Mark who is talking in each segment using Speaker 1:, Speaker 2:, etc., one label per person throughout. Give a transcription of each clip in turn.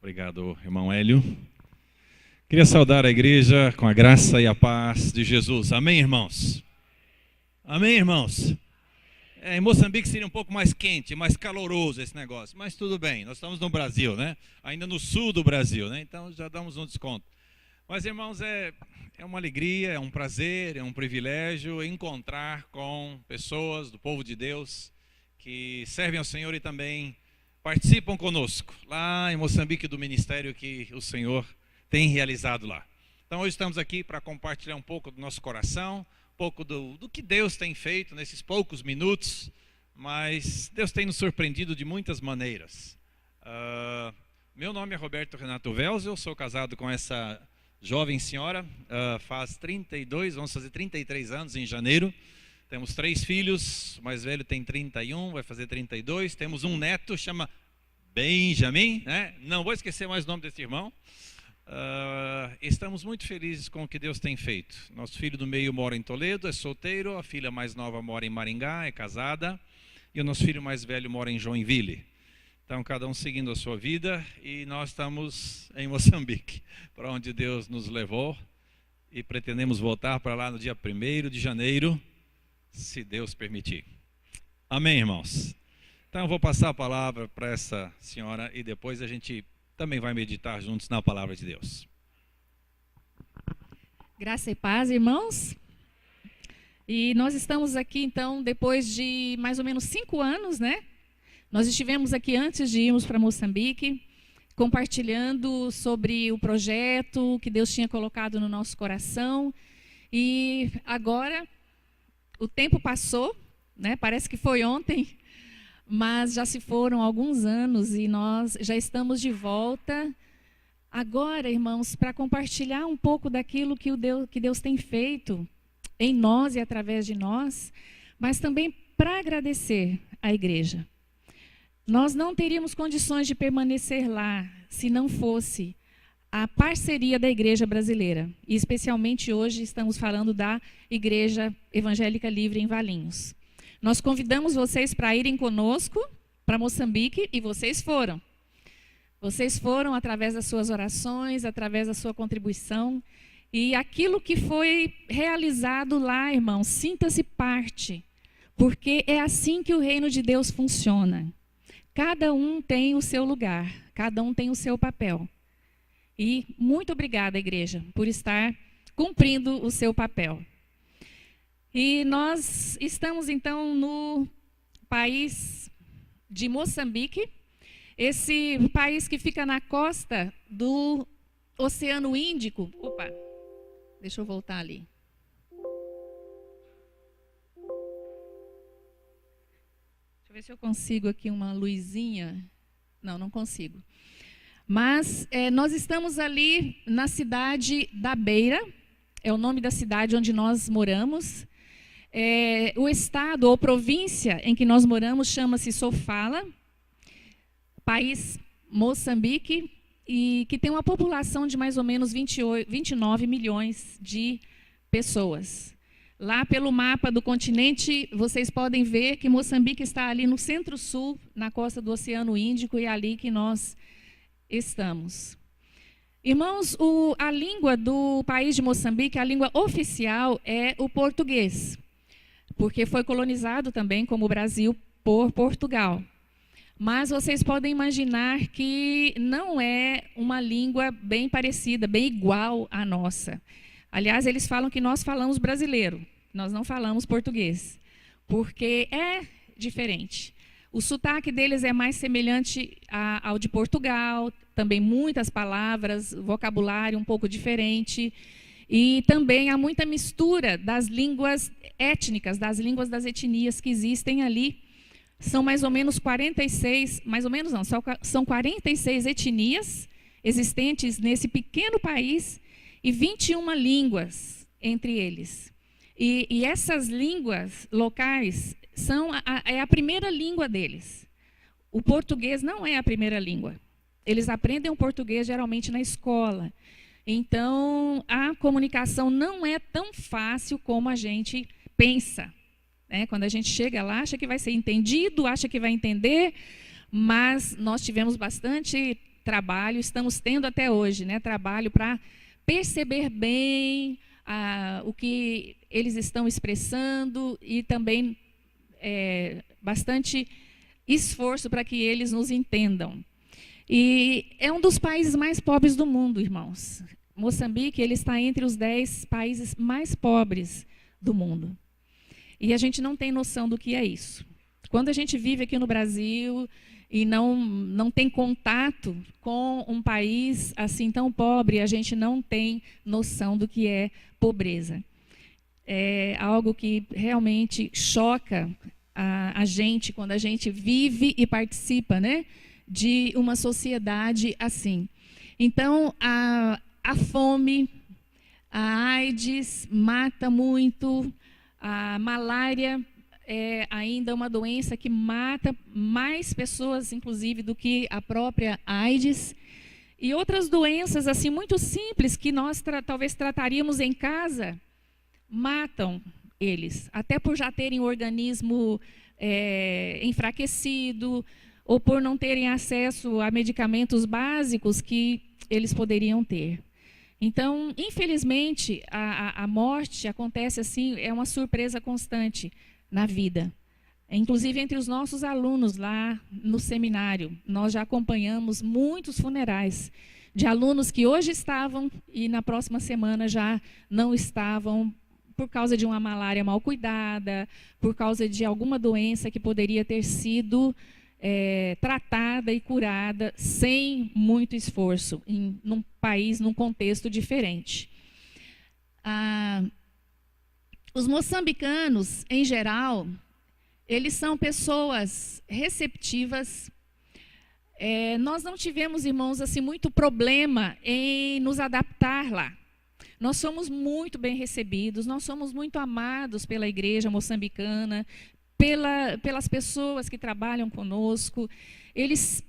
Speaker 1: Obrigado, irmão Hélio. Queria saudar a igreja com a graça e a paz de Jesus. Amém, irmãos? Amém, irmãos? Em Moçambique seria um pouco mais quente, mais caloroso esse negócio, mas tudo bem, nós estamos no Brasil, né? Ainda no sul do Brasil, né? Então já damos um desconto. Mas, irmãos, é uma alegria, é um prazer, é um privilégio encontrar com pessoas do povo de Deus que servem ao Senhor e também participam conosco, lá em Moçambique, do ministério que o Senhor tem realizado lá. Então hoje estamos aqui para compartilhar um pouco do nosso coração, um pouco do que Deus tem feito nesses poucos minutos, mas Deus tem nos surpreendido de muitas maneiras. Meu nome é Roberto Renato Velz, eu sou casado com essa jovem senhora, faz 32, vamos fazer 33 anos em janeiro. Temos 3 filhos, o mais velho tem 31, vai fazer 32. Temos um neto, chama Benjamin, né? Não vou esquecer mais o nome desse irmão. Estamos muito felizes com o que Deus tem feito. Nosso filho do meio mora em Toledo, é solteiro. A filha mais nova mora em Maringá, é casada. E o nosso filho mais velho mora em Joinville. Então, cada um seguindo a sua vida. E nós estamos em Moçambique, para onde Deus nos levou. E pretendemos voltar para lá no dia 1º de janeiro, se Deus permitir. Amém, irmãos? Então eu vou passar a palavra para essa senhora e depois a gente também vai meditar juntos na palavra de Deus.
Speaker 2: Graça e paz, irmãos. E nós estamos aqui então depois de mais ou menos 5 anos, né? Nós estivemos aqui antes de irmos para Moçambique, compartilhando sobre o projeto que Deus tinha colocado no nosso coração. E agora o tempo passou, né? Parece que foi ontem, mas já se foram alguns anos e nós já estamos de volta. Agora, irmãos, para compartilhar um pouco daquilo que Deus tem feito em nós e através de nós, mas também para agradecer à igreja. Nós não teríamos condições de permanecer lá se não fosse a parceria da Igreja Brasileira, e especialmente hoje estamos falando da Igreja Evangélica Livre em Valinhos. Nós convidamos vocês para irem conosco para Moçambique e vocês foram. Vocês foram através das suas orações, através da sua contribuição, e aquilo que foi realizado lá, irmãos, sinta-se parte, porque é assim que o reino de Deus funciona. Cada um tem o seu lugar, cada um tem o seu papel. E muito obrigada, igreja, por estar cumprindo o seu papel. E nós estamos, então, no país de Moçambique, esse país que fica na costa do Oceano Índico. Opa, deixa eu voltar ali. Deixa eu ver se eu consigo aqui uma luzinha. Não, não consigo. Mas nós estamos ali na cidade da Beira, é o nome da cidade onde nós moramos. O estado ou província em que nós moramos chama-se Sofala, país Moçambique, e que tem uma população de mais ou menos 29 milhões de pessoas. Lá pelo mapa do continente, vocês podem ver que Moçambique está ali no centro-sul, na costa do Oceano Índico, e é ali que nós estamos. Irmãos, a língua do país de Moçambique, a língua oficial é o português, porque foi colonizado também, como o Brasil, por Portugal. Mas vocês podem imaginar que não é uma língua bem parecida, bem igual à nossa. Aliás, eles falam que nós falamos brasileiro, nós não falamos português, porque é diferente. O sotaque deles é mais semelhante ao de Portugal, também muitas palavras, vocabulário um pouco diferente. E também há muita mistura das línguas étnicas, das línguas das etnias que existem ali. São mais ou menos 46, mais ou menos não, são 46 etnias existentes nesse pequeno país e 21 línguas entre eles. E essas línguas locais é a primeira língua deles. O português não é a primeira língua. Eles aprendem o português geralmente na escola. Então, a comunicação não é tão fácil como a gente pensa. Quando a gente chega lá, acha que vai ser entendido, acha que vai entender, mas nós tivemos bastante trabalho, estamos tendo até hoje, né, trabalho para perceber bem o que eles estão expressando e também bastante esforço para que eles nos entendam. E é um dos países mais pobres do mundo, irmãos. Moçambique, ele está entre os 10 países mais pobres do mundo. E a gente não tem noção do que é isso. Quando a gente vive aqui no Brasil e não tem contato com um país assim tão pobre, a gente não tem noção do que é pobreza. É algo que realmente choca a gente quando a gente vive e participa, né, de uma sociedade assim. Então, a fome, a AIDS mata muito, a malária é ainda uma doença que mata mais pessoas, inclusive, do que a própria AIDS. E outras doenças assim muito simples que nós talvez trataríamos em casa, matam eles, até por já terem o organismo enfraquecido, ou por não terem acesso a medicamentos básicos que eles poderiam ter. Então, infelizmente, a morte acontece assim, é uma surpresa constante na vida. Inclusive, entre os nossos alunos lá no seminário, nós já acompanhamos muitos funerais de alunos que hoje estavam e na próxima semana já não estavam, por causa de uma malária mal cuidada, por causa de alguma doença que poderia ter sido tratada e curada sem muito esforço, num país, num contexto diferente. Os moçambicanos, em geral, eles são pessoas receptivas. Nós não tivemos, irmãos, assim, muito problema em nos adaptar lá. Nós somos muito bem recebidos, nós somos muito amados pela igreja moçambicana, pelas pessoas que trabalham conosco. Eles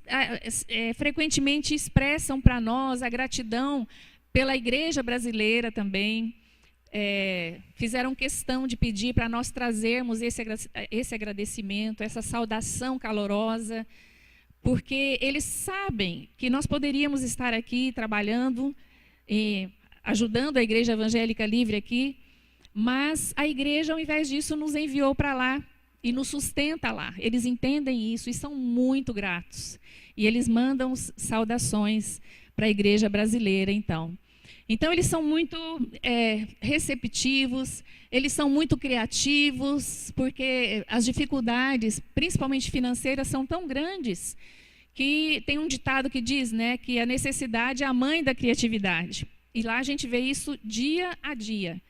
Speaker 2: frequentemente expressam para nós a gratidão pela igreja brasileira também. Fizeram questão de pedir para nós trazermos esse agradecimento, essa saudação calorosa, porque eles sabem que nós poderíamos estar aqui trabalhando, ajudando a Igreja Evangélica Livre aqui, mas a igreja, ao invés disso, nos enviou para lá e nos sustenta lá. Eles entendem isso e são muito gratos. E eles mandam saudações para a igreja brasileira, então. Então, eles são muito receptivos, eles são muito criativos, porque as dificuldades, principalmente financeiras, são tão grandes que tem um ditado que diz, né, que a necessidade é a mãe da criatividade. E lá a gente vê isso dia a dia.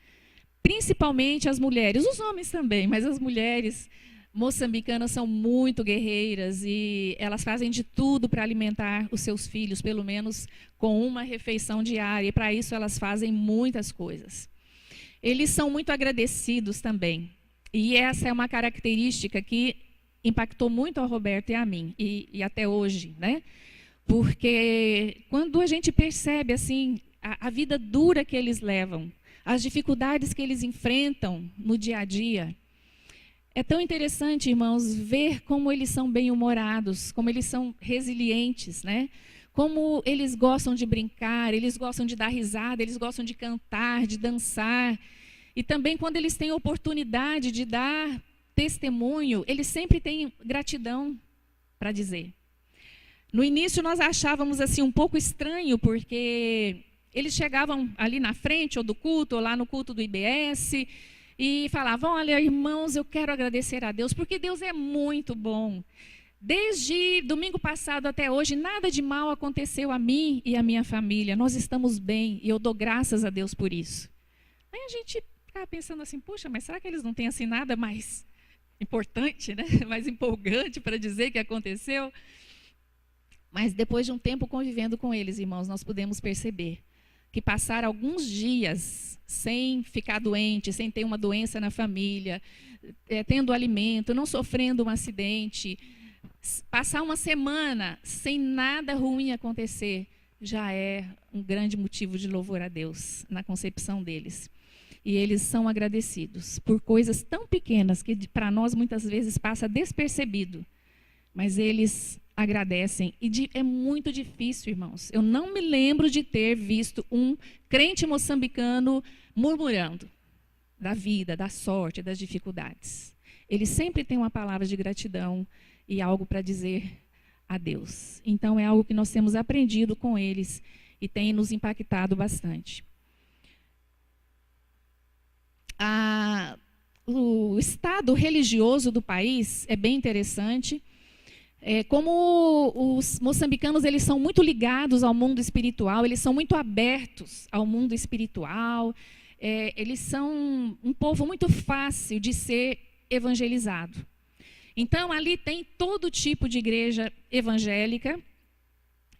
Speaker 2: Principalmente as mulheres, os homens também, mas as mulheres moçambicanas são muito guerreiras e elas fazem de tudo para alimentar os seus filhos, pelo menos com uma refeição diária, e para isso elas fazem muitas coisas. Eles são muito agradecidos também, e essa é uma característica que impactou muito ao Roberto e a mim, e até hoje, né? Porque quando a gente percebe assim a vida dura que eles levam, as dificuldades que eles enfrentam no dia a dia, é tão interessante, irmãos, ver como eles são bem-humorados, como eles são resilientes, né? Como eles gostam de brincar, eles gostam de dar risada, eles gostam de cantar, de dançar. E também quando eles têm oportunidade de dar testemunho, eles sempre têm gratidão para dizer. No início nós achávamos assim um pouco estranho, porque eles chegavam ali na frente, ou do culto, ou lá no culto do IBS, e falavam: olha, irmãos, eu quero agradecer a Deus, porque Deus é muito bom. Desde domingo passado até hoje, nada de mal aconteceu a mim e a minha família. Nós estamos bem, e eu dou graças a Deus por isso. Aí a gente ficava pensando assim: puxa, mas será que eles não têm assim nada mais importante, né? Mais empolgante para dizer que aconteceu? Mas depois de um tempo convivendo com eles, irmãos, nós pudemos perceber que passar alguns dias sem ficar doente, sem ter uma doença na família, tendo alimento, não sofrendo um acidente, passar uma semana sem nada ruim acontecer, já é um grande motivo de louvor a Deus na concepção deles. E eles são agradecidos por coisas tão pequenas que para nós muitas vezes passa despercebido, mas eles agradecem. É muito difícil, irmãos. Eu não me lembro de ter visto um crente moçambicano murmurando da vida, da sorte, das dificuldades. Ele sempre tem uma palavra de gratidão e algo para dizer a Deus. Então, é algo que nós temos aprendido com eles e tem nos impactado bastante. O estado religioso do país é bem interessante. Como os moçambicanos, eles são muito ligados ao mundo espiritual, eles são muito abertos ao mundo espiritual, eles são um povo muito fácil de ser evangelizado. Então, ali tem todo tipo de igreja evangélica.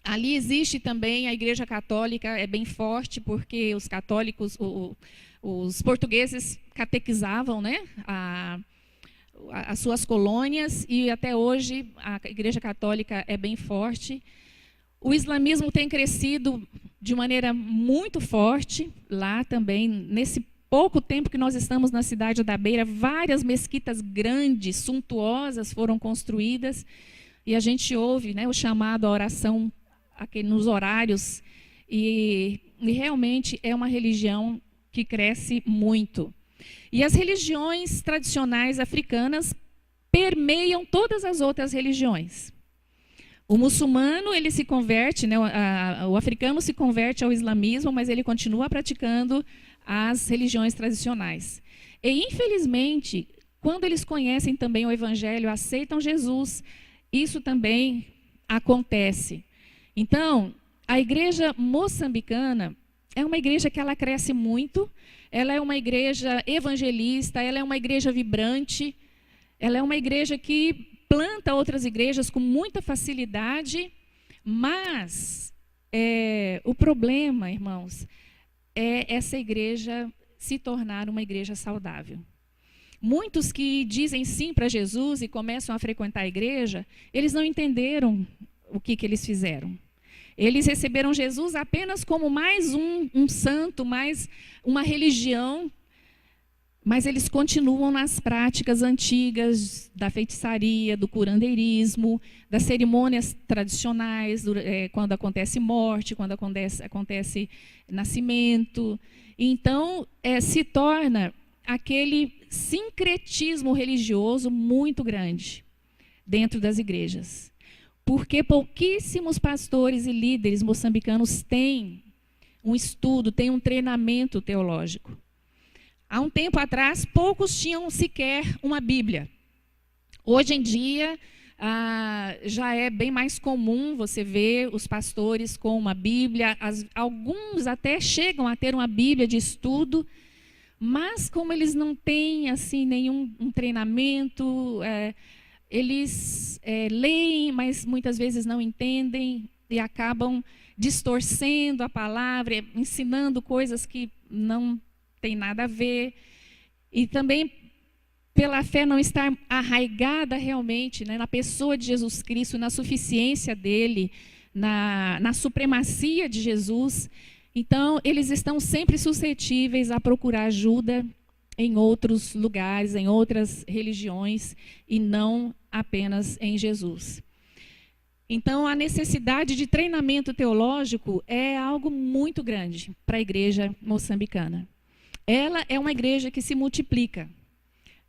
Speaker 2: Ali existe também a igreja católica, é bem forte, porque os católicos, os portugueses catequizavam, né, as suas colônias, e até hoje a igreja católica é bem forte. O islamismo tem crescido de maneira muito forte lá também. Nesse pouco tempo que nós estamos na cidade da Beira, várias mesquitas grandes, suntuosas foram construídas, e a gente ouve, né, o chamado à oração aqui nos horários, e realmente é uma religião que cresce muito. E as religiões tradicionais africanas permeiam todas as outras religiões. O muçulmano, ele se converte, né, o africano se converte ao islamismo, mas ele continua praticando as religiões tradicionais. E, infelizmente, quando eles conhecem também o evangelho, aceitam Jesus, isso também acontece. Então, a igreja moçambicana é uma igreja que ela cresce muito, ela é uma igreja evangelista, ela é uma igreja vibrante, ela é uma igreja que planta outras igrejas com muita facilidade, mas o problema, irmãos, é essa igreja se tornar uma igreja saudável. Muitos que dizem sim para Jesus e começam a frequentar a igreja, eles não entenderam o que eles fizeram. Eles receberam Jesus apenas como mais um santo, mais uma religião, mas eles continuam nas práticas antigas da feitiçaria, do curandeirismo, das cerimônias tradicionais, quando acontece morte, quando acontece nascimento. Então, se torna aquele sincretismo religioso muito grande dentro das igrejas. Porque pouquíssimos pastores e líderes moçambicanos têm um estudo, têm um treinamento teológico. Há um tempo atrás, poucos tinham sequer uma Bíblia. Hoje em dia, já é bem mais comum você ver os pastores com uma Bíblia. Alguns até chegam a ter uma Bíblia de estudo, mas como eles não têm assim, nenhum treinamento, eles leem, mas muitas vezes não entendem e acabam distorcendo a palavra, ensinando coisas que não tem nada a ver, e também pela fé não estar arraigada realmente, né, na pessoa de Jesus Cristo, na suficiência dele, na supremacia de Jesus. Então, eles estão sempre suscetíveis a procurar ajuda em outros lugares, em outras religiões, e não apenas em Jesus. Então, a necessidade de treinamento teológico é algo muito grande para a igreja moçambicana. Ela é uma igreja que se multiplica,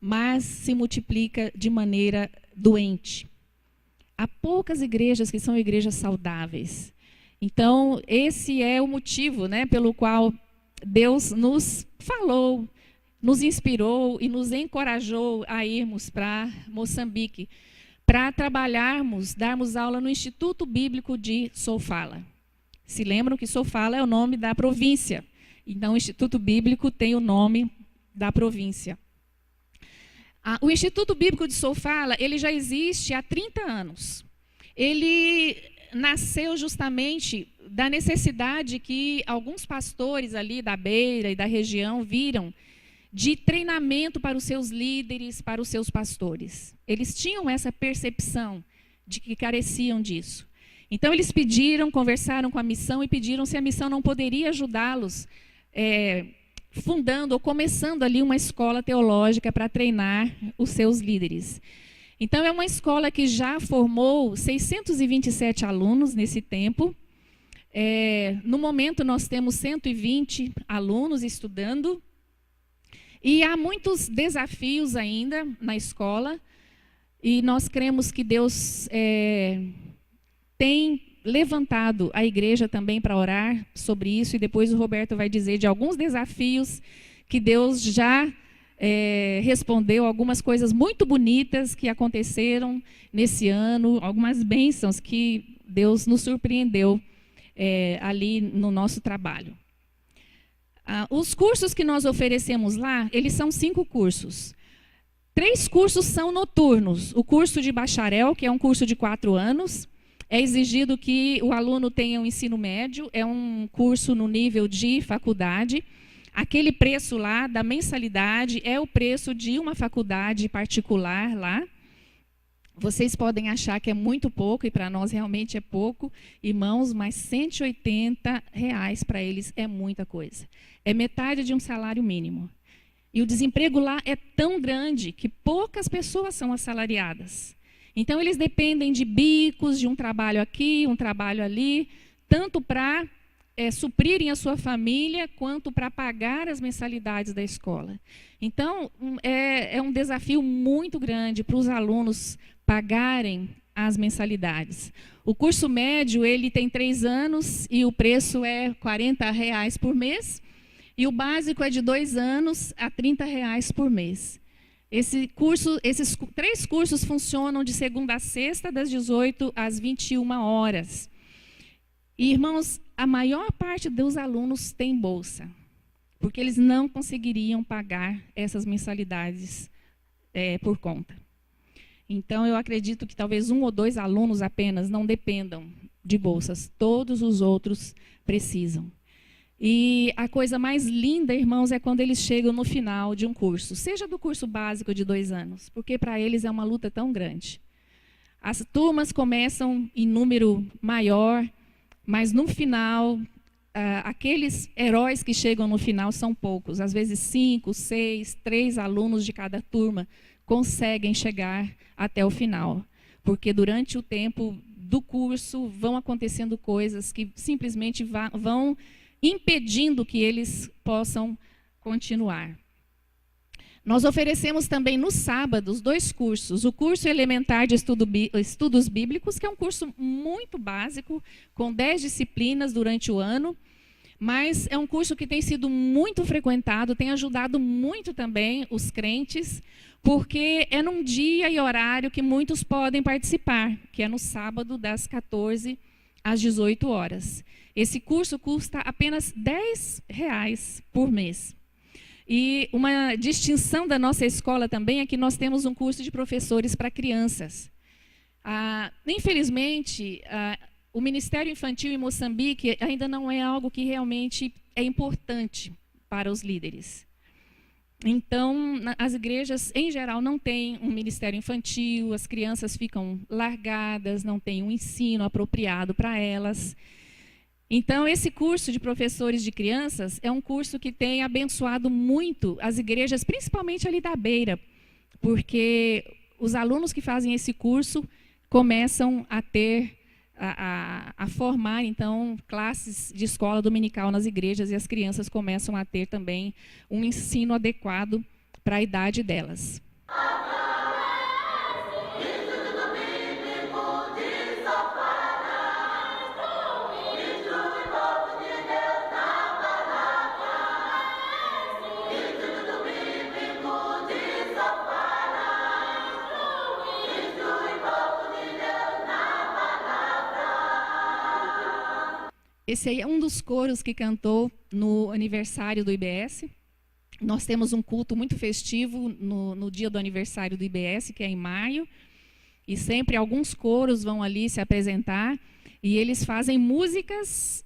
Speaker 2: mas se multiplica de maneira doente. Há poucas igrejas que são igrejas saudáveis. Então, esse é o motivo, né, pelo qual Deus nos falou, nos inspirou e nos encorajou a irmos para Moçambique, para trabalharmos, darmos aula no Instituto Bíblico de Sofala. Se lembram que Sofala é o nome da província. Então, o Instituto Bíblico tem o nome da província. O Instituto Bíblico de Sofala, ele já existe há 30 anos. Ele nasceu justamente da necessidade que alguns pastores ali da Beira e da região viram de treinamento para os seus líderes, para os seus pastores. Eles tinham essa percepção de que careciam disso. Então, eles conversaram com a missão e pediram se a missão não poderia ajudá-los fundando ou começando ali uma escola teológica para treinar os seus líderes. Então, é uma escola que já formou 627 alunos nesse tempo. No momento, nós temos 120 alunos estudando. E há muitos desafios ainda na escola. E nós cremos que Deus tem levantado a igreja também para orar sobre isso. E depois o Roberto vai dizer de alguns desafios que Deus já respondeu, algumas coisas muito bonitas que aconteceram nesse ano, algumas bênçãos que Deus nos surpreendeu ali no nosso trabalho. Os cursos que nós oferecemos lá, eles são 5 cursos. 3 cursos são noturnos. O curso de bacharel, que é um curso de 4 anos, é exigido que o aluno tenha um ensino médio, é um curso no nível de faculdade. Aquele preço lá da mensalidade é o preço de uma faculdade particular lá. Vocês podem achar que é muito pouco, e para nós realmente é pouco, irmãos, mas R$180 para eles é muita coisa. É metade de um salário mínimo. E o desemprego lá é tão grande que poucas pessoas são assalariadas. Então, eles dependem de bicos, de um trabalho aqui, um trabalho ali, tanto para suprirem a sua família, quanto para pagar as mensalidades da escola. Então, é um desafio muito grande para os alunos pagarem as mensalidades. O curso médio, ele tem 3 anos e o preço é R$40 por mês, e o básico é de 2 anos a R$30 por mês. Esses 3 cursos funcionam de segunda a sexta, das 18 às 21 horas. E, irmãos, a maior parte dos alunos tem bolsa, porque eles não conseguiriam pagar essas mensalidades por conta. Então, eu acredito que talvez 1 ou 2 alunos apenas não dependam de bolsas, todos os outros precisam. E a coisa mais linda, irmãos, é quando eles chegam no final de um curso, seja do curso básico de 2 anos, porque para eles é uma luta tão grande. As turmas começam em número maior, mas no final, aqueles heróis que chegam no final são poucos. Às vezes 5, 6, 3 alunos de cada turma conseguem chegar até o final. Porque durante o tempo do curso vão acontecendo coisas que simplesmente vão impedindo que eles possam continuar. Nós oferecemos também nos sábados 2 cursos. O curso elementar de estudos bíblicos, que é um curso muito básico, com 10 disciplinas durante o ano, mas é um curso que tem sido muito frequentado, tem ajudado muito também os crentes, porque é num dia e horário que muitos podem participar, que é no sábado, das 14 às 18 horas. Esse curso custa apenas R$10 por mês. E uma distinção da nossa escola também é que nós temos um curso de professores para crianças. Infelizmente, o Ministério Infantil em Moçambique ainda não é algo que realmente é importante para os líderes. Então, as igrejas, em geral, não têm um ministério infantil, as crianças ficam largadas, não tem um ensino apropriado para elas. Então, esse curso de professores de crianças é um curso que tem abençoado muito as igrejas, principalmente ali da Beira, porque os alunos que fazem esse curso começam a formar, então, classes de escola dominical nas igrejas, e as crianças começam a ter também um ensino adequado para a idade delas. Esse aí é um dos coros que cantou no aniversário do IBS. Nós temos um culto muito festivo no dia do aniversário do IBS, que é em maio. E sempre alguns coros vão ali se apresentar. E eles fazem músicas,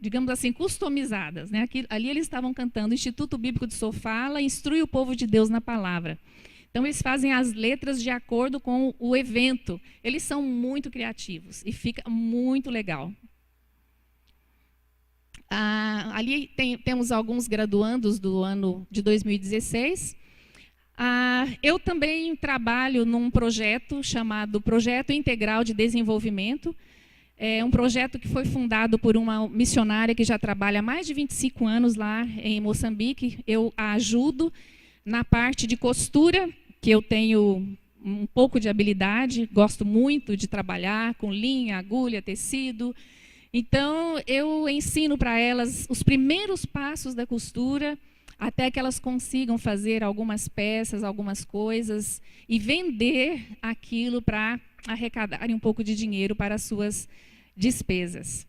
Speaker 2: digamos assim, customizadas, né? Ali eles estavam cantando o Instituto Bíblico de Sofala, instrui o povo de Deus na palavra. Então, eles fazem as letras de acordo com o evento. Eles são muito criativos e fica muito legal. Ali temos alguns graduandos do ano de 2016. Eu também trabalho num projeto chamado Projeto Integral de Desenvolvimento. É um projeto que foi fundado por uma missionária que já trabalha há mais de 25 anos lá em Moçambique. Eu a ajudo na parte de costura, que eu tenho um pouco de habilidade, gosto muito de trabalhar com linha, agulha, tecido. Então, eu ensino para elas os primeiros passos da costura, até que elas consigam fazer algumas peças, algumas coisas, e vender aquilo para arrecadarem um pouco de dinheiro para as suas despesas.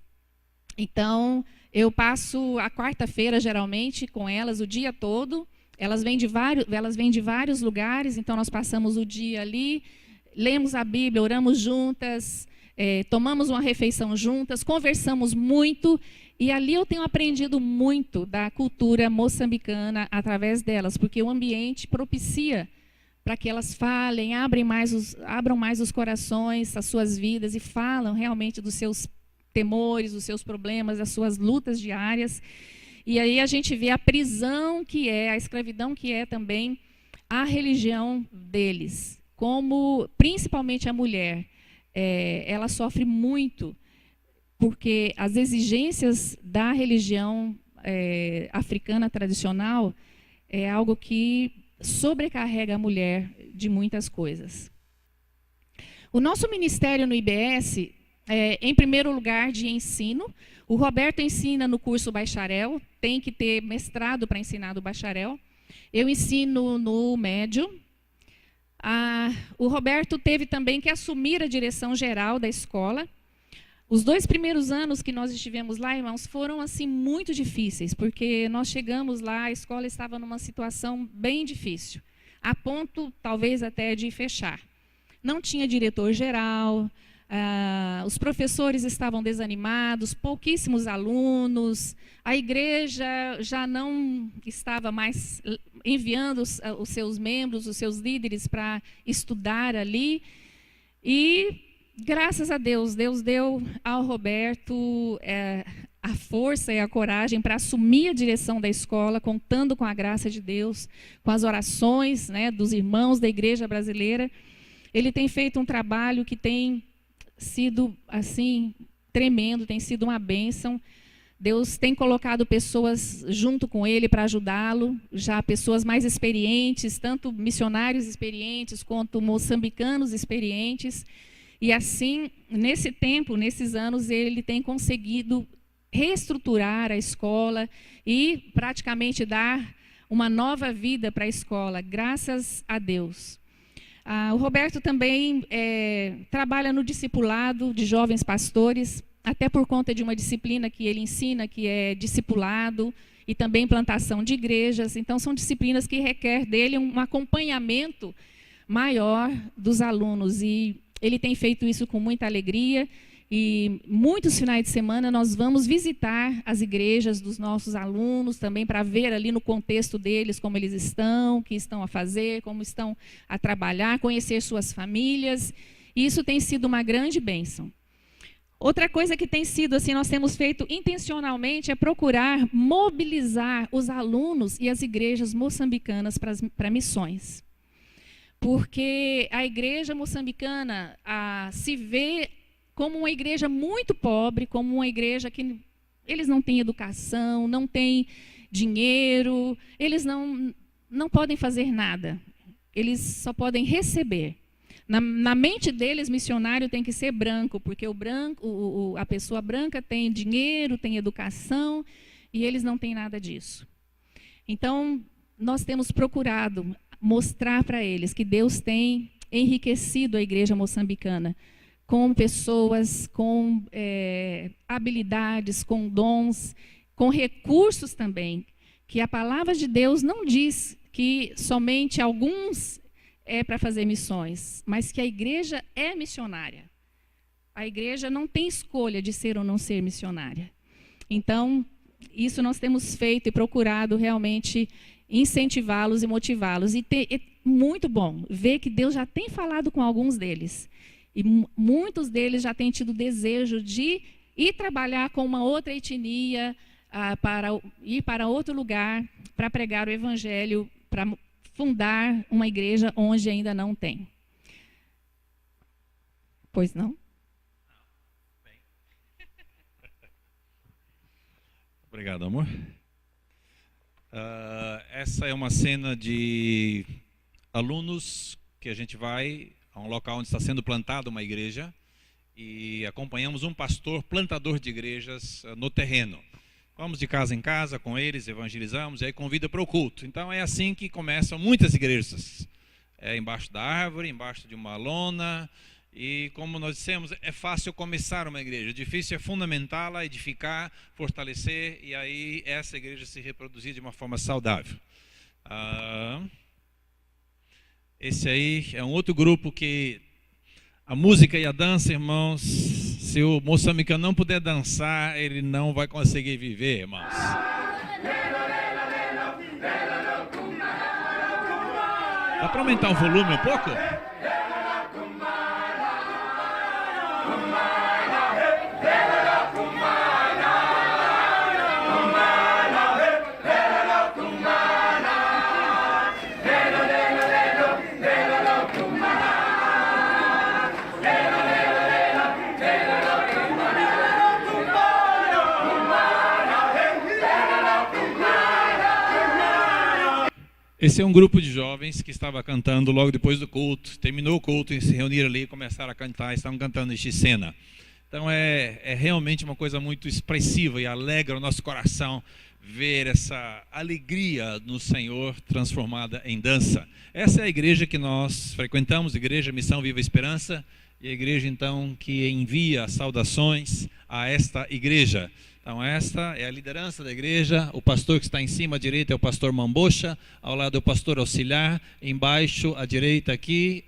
Speaker 2: Então, eu passo a quarta-feira, geralmente, com elas o dia todo. Elas vêm de vários lugares, então nós passamos o dia ali, lemos a Bíblia, oramos juntas, tomamos uma refeição juntas, conversamos muito, e ali eu tenho aprendido muito da cultura moçambicana através delas, porque o ambiente propicia para que elas falem, abram mais os corações, as suas vidas, e falam realmente dos seus temores, dos seus problemas, das suas lutas diárias. E aí a gente vê a prisão que é, a escravidão que é também a religião deles, como principalmente a mulher, ela sofre muito, porque as exigências da religião africana tradicional é algo que sobrecarrega a mulher de muitas coisas. O nosso ministério no IBS em primeiro lugar, de ensino. O Roberto ensina no curso bacharel, tem que ter mestrado para ensinar do bacharel. Eu ensino no médio. O Roberto teve também que assumir a direção geral da escola. Os 2 primeiros anos que nós estivemos lá, irmãos, foram assim muito difíceis, porque nós chegamos lá, a escola estava numa situação bem difícil, a ponto talvez até de fechar. Não tinha diretor geral, os professores estavam desanimados, pouquíssimos alunos, a igreja já não estava mais enviando os seus membros, os seus líderes para estudar ali. E, graças a Deus, Deus deu ao Roberto a força e a coragem para assumir a direção da escola, contando com a graça de Deus, com as orações, né, dos irmãos da igreja brasileira. Ele tem feito um trabalho que tem sido assim tremendo, tem sido uma bênção. Deus tem colocado pessoas junto com ele para ajudá-lo, já pessoas mais experientes, tanto missionários experientes quanto moçambicanos experientes. E assim, nesse tempo, nesses anos, ele tem conseguido reestruturar a escola e praticamente dar uma nova vida para a escola, graças a Deus. O Roberto também trabalha no discipulado de jovens pastores, até por conta de uma disciplina que ele ensina, que é discipulado e também plantação de igrejas. Então, são disciplinas que requer dele um acompanhamento maior dos alunos. E ele tem feito isso com muita alegria. E muitos finais de semana nós vamos visitar as igrejas dos nossos alunos também para ver ali no contexto deles como eles estão, o que estão a fazer, como estão a trabalhar, conhecer suas famílias. E isso tem sido uma grande bênção. Outra coisa que tem sido assim, nós temos feito intencionalmente, é procurar mobilizar os alunos e as igrejas moçambicanas para missões. Porque a igreja moçambicana se vê como uma igreja muito pobre, como uma igreja que eles não têm educação, não têm dinheiro, eles não podem fazer nada, eles só podem receber. Na mente deles, missionário tem que ser branco, porque a pessoa branca tem dinheiro, tem educação, e eles não têm nada disso. Então, nós temos procurado mostrar para eles que Deus tem enriquecido a igreja moçambicana, com pessoas, com habilidades, com dons, com recursos também, que a palavra de Deus não diz que somente alguns é para fazer missões, mas que a igreja é missionária. A igreja não tem escolha de ser ou não ser missionária. Então, isso nós temos feito e procurado realmente incentivá-los e motivá-los. E é muito bom ver que Deus já tem falado com alguns deles. E muitos deles já têm tido desejo de ir trabalhar com uma outra etnia, para ir para outro lugar, para pregar o evangelho, para fundar uma igreja onde ainda não tem. Pois não?
Speaker 1: Obrigado, amor. Essa é uma cena de alunos que a gente vai a um local onde está sendo plantada uma igreja e acompanhamos um pastor plantador de igrejas no terreno. Vamos de casa em casa com eles, evangelizamos e aí convida para o culto. Então é assim que começam muitas igrejas. É embaixo da árvore, embaixo de uma lona. E como nós dissemos, é fácil começar uma igreja. Difícil é fundamentá-la, edificar, fortalecer e aí essa igreja se reproduzir de uma forma saudável. Esse aí é um outro grupo que a música e a dança, irmãos, se o moçambicano não puder dançar, ele não vai conseguir viver, irmãos. Dá para aumentar o volume um pouco? Esse é um grupo de jovens que estava cantando logo depois do culto. Terminou o culto e se reuniram ali e começaram a cantar. Estavam cantando em Xicena. Então é realmente uma coisa muito expressiva e alegra o nosso coração ver essa alegria no Senhor transformada em dança. Essa é a igreja que nós frequentamos, Igreja Missão Viva Esperança, e a igreja então que envia saudações a esta igreja. Então esta é a liderança da igreja, o pastor que está em cima à direita é o pastor Mambocha, ao lado é o pastor auxiliar, embaixo à direita aqui,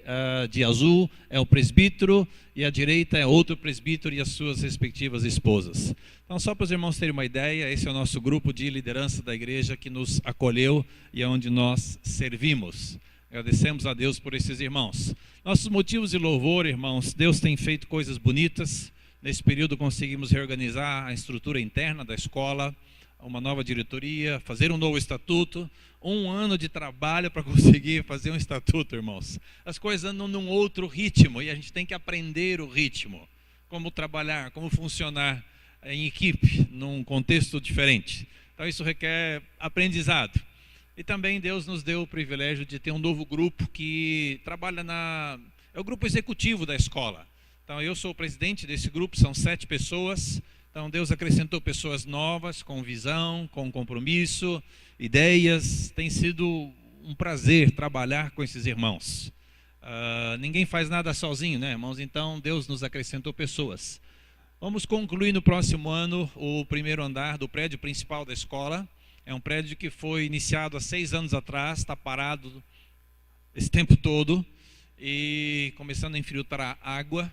Speaker 1: de azul, é o presbítero, e à direita é outro presbítero e as suas respectivas esposas. Então só para os irmãos terem uma ideia, esse é o nosso grupo de liderança da igreja que nos acolheu e é onde nós servimos. Agradecemos a Deus por esses irmãos. Nossos motivos de louvor, irmãos, Deus tem feito coisas bonitas. Nesse período conseguimos reorganizar a estrutura interna da escola, uma nova diretoria, fazer um novo estatuto, 1 ano de trabalho para conseguir fazer um estatuto, irmãos. As coisas andam num outro ritmo e a gente tem que aprender o ritmo, como trabalhar, como funcionar em equipe, num contexto diferente. Então isso requer aprendizado. E também Deus nos deu o privilégio de ter um novo grupo que trabalha é o grupo executivo da escola. Então eu sou o presidente desse grupo, são 7 pessoas. Então Deus acrescentou pessoas novas, com visão, com compromisso, ideias. Tem sido um prazer trabalhar com esses irmãos. Ninguém faz nada sozinho, né, irmãos? Então Deus nos acrescentou pessoas. Vamos concluir no próximo ano o primeiro andar do prédio principal da escola. É um prédio que foi iniciado há 6 anos atrás, está parado esse tempo todo e começando a infiltrar água.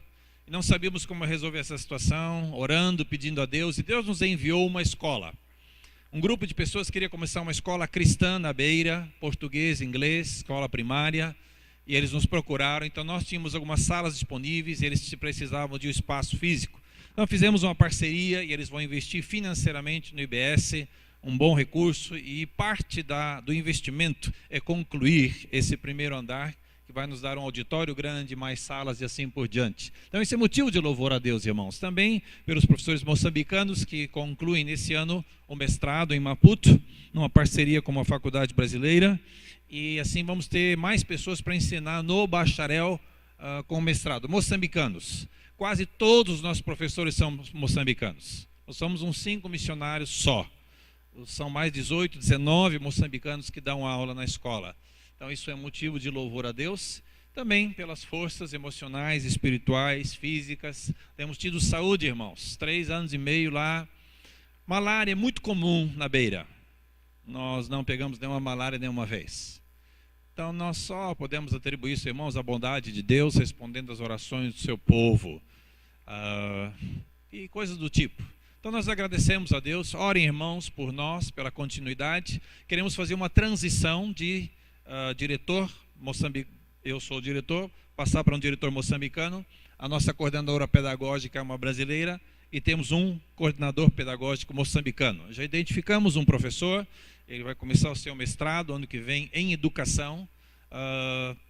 Speaker 1: E não sabíamos como resolver essa situação, orando, pedindo a Deus, e Deus nos enviou uma escola. Um grupo de pessoas queria começar uma escola cristã na Beira, português, inglês, escola primária, e eles nos procuraram. Então nós tínhamos algumas salas disponíveis e eles precisavam de um espaço físico. Então fizemos uma parceria e eles vão investir financeiramente no IBS, um bom recurso, e parte do investimento é concluir esse primeiro andar, que vai nos dar um auditório grande, mais salas e assim por diante. Então esse é motivo de louvor a Deus, irmãos. Também pelos professores moçambicanos que concluem nesse ano o mestrado em Maputo, numa parceria com uma faculdade brasileira, e assim vamos ter mais pessoas para ensinar no bacharel com mestrado. Moçambicanos, quase todos os nossos professores são moçambicanos. Nós somos uns 5 missionários só. São mais 18, 19 moçambicanos que dão aula na escola. Então isso é motivo de louvor a Deus, também pelas forças emocionais, espirituais, físicas. Temos tido saúde, irmãos, 3 anos e meio lá. Malária é muito comum na Beira. Nós não pegamos nenhuma malária nenhuma vez. Então nós só podemos atribuir isso, irmãos, à bondade de Deus, respondendo às orações do seu povo. E coisas do tipo. Então nós agradecemos a Deus. Orem, irmãos, por nós, pela continuidade. Queremos fazer uma transição de diretor moçambicano, eu sou o diretor, passar para um diretor moçambicano. A nossa coordenadora pedagógica é uma brasileira e temos um coordenador pedagógico moçambicano. Já identificamos um professor, ele vai começar o seu mestrado ano que vem em educação,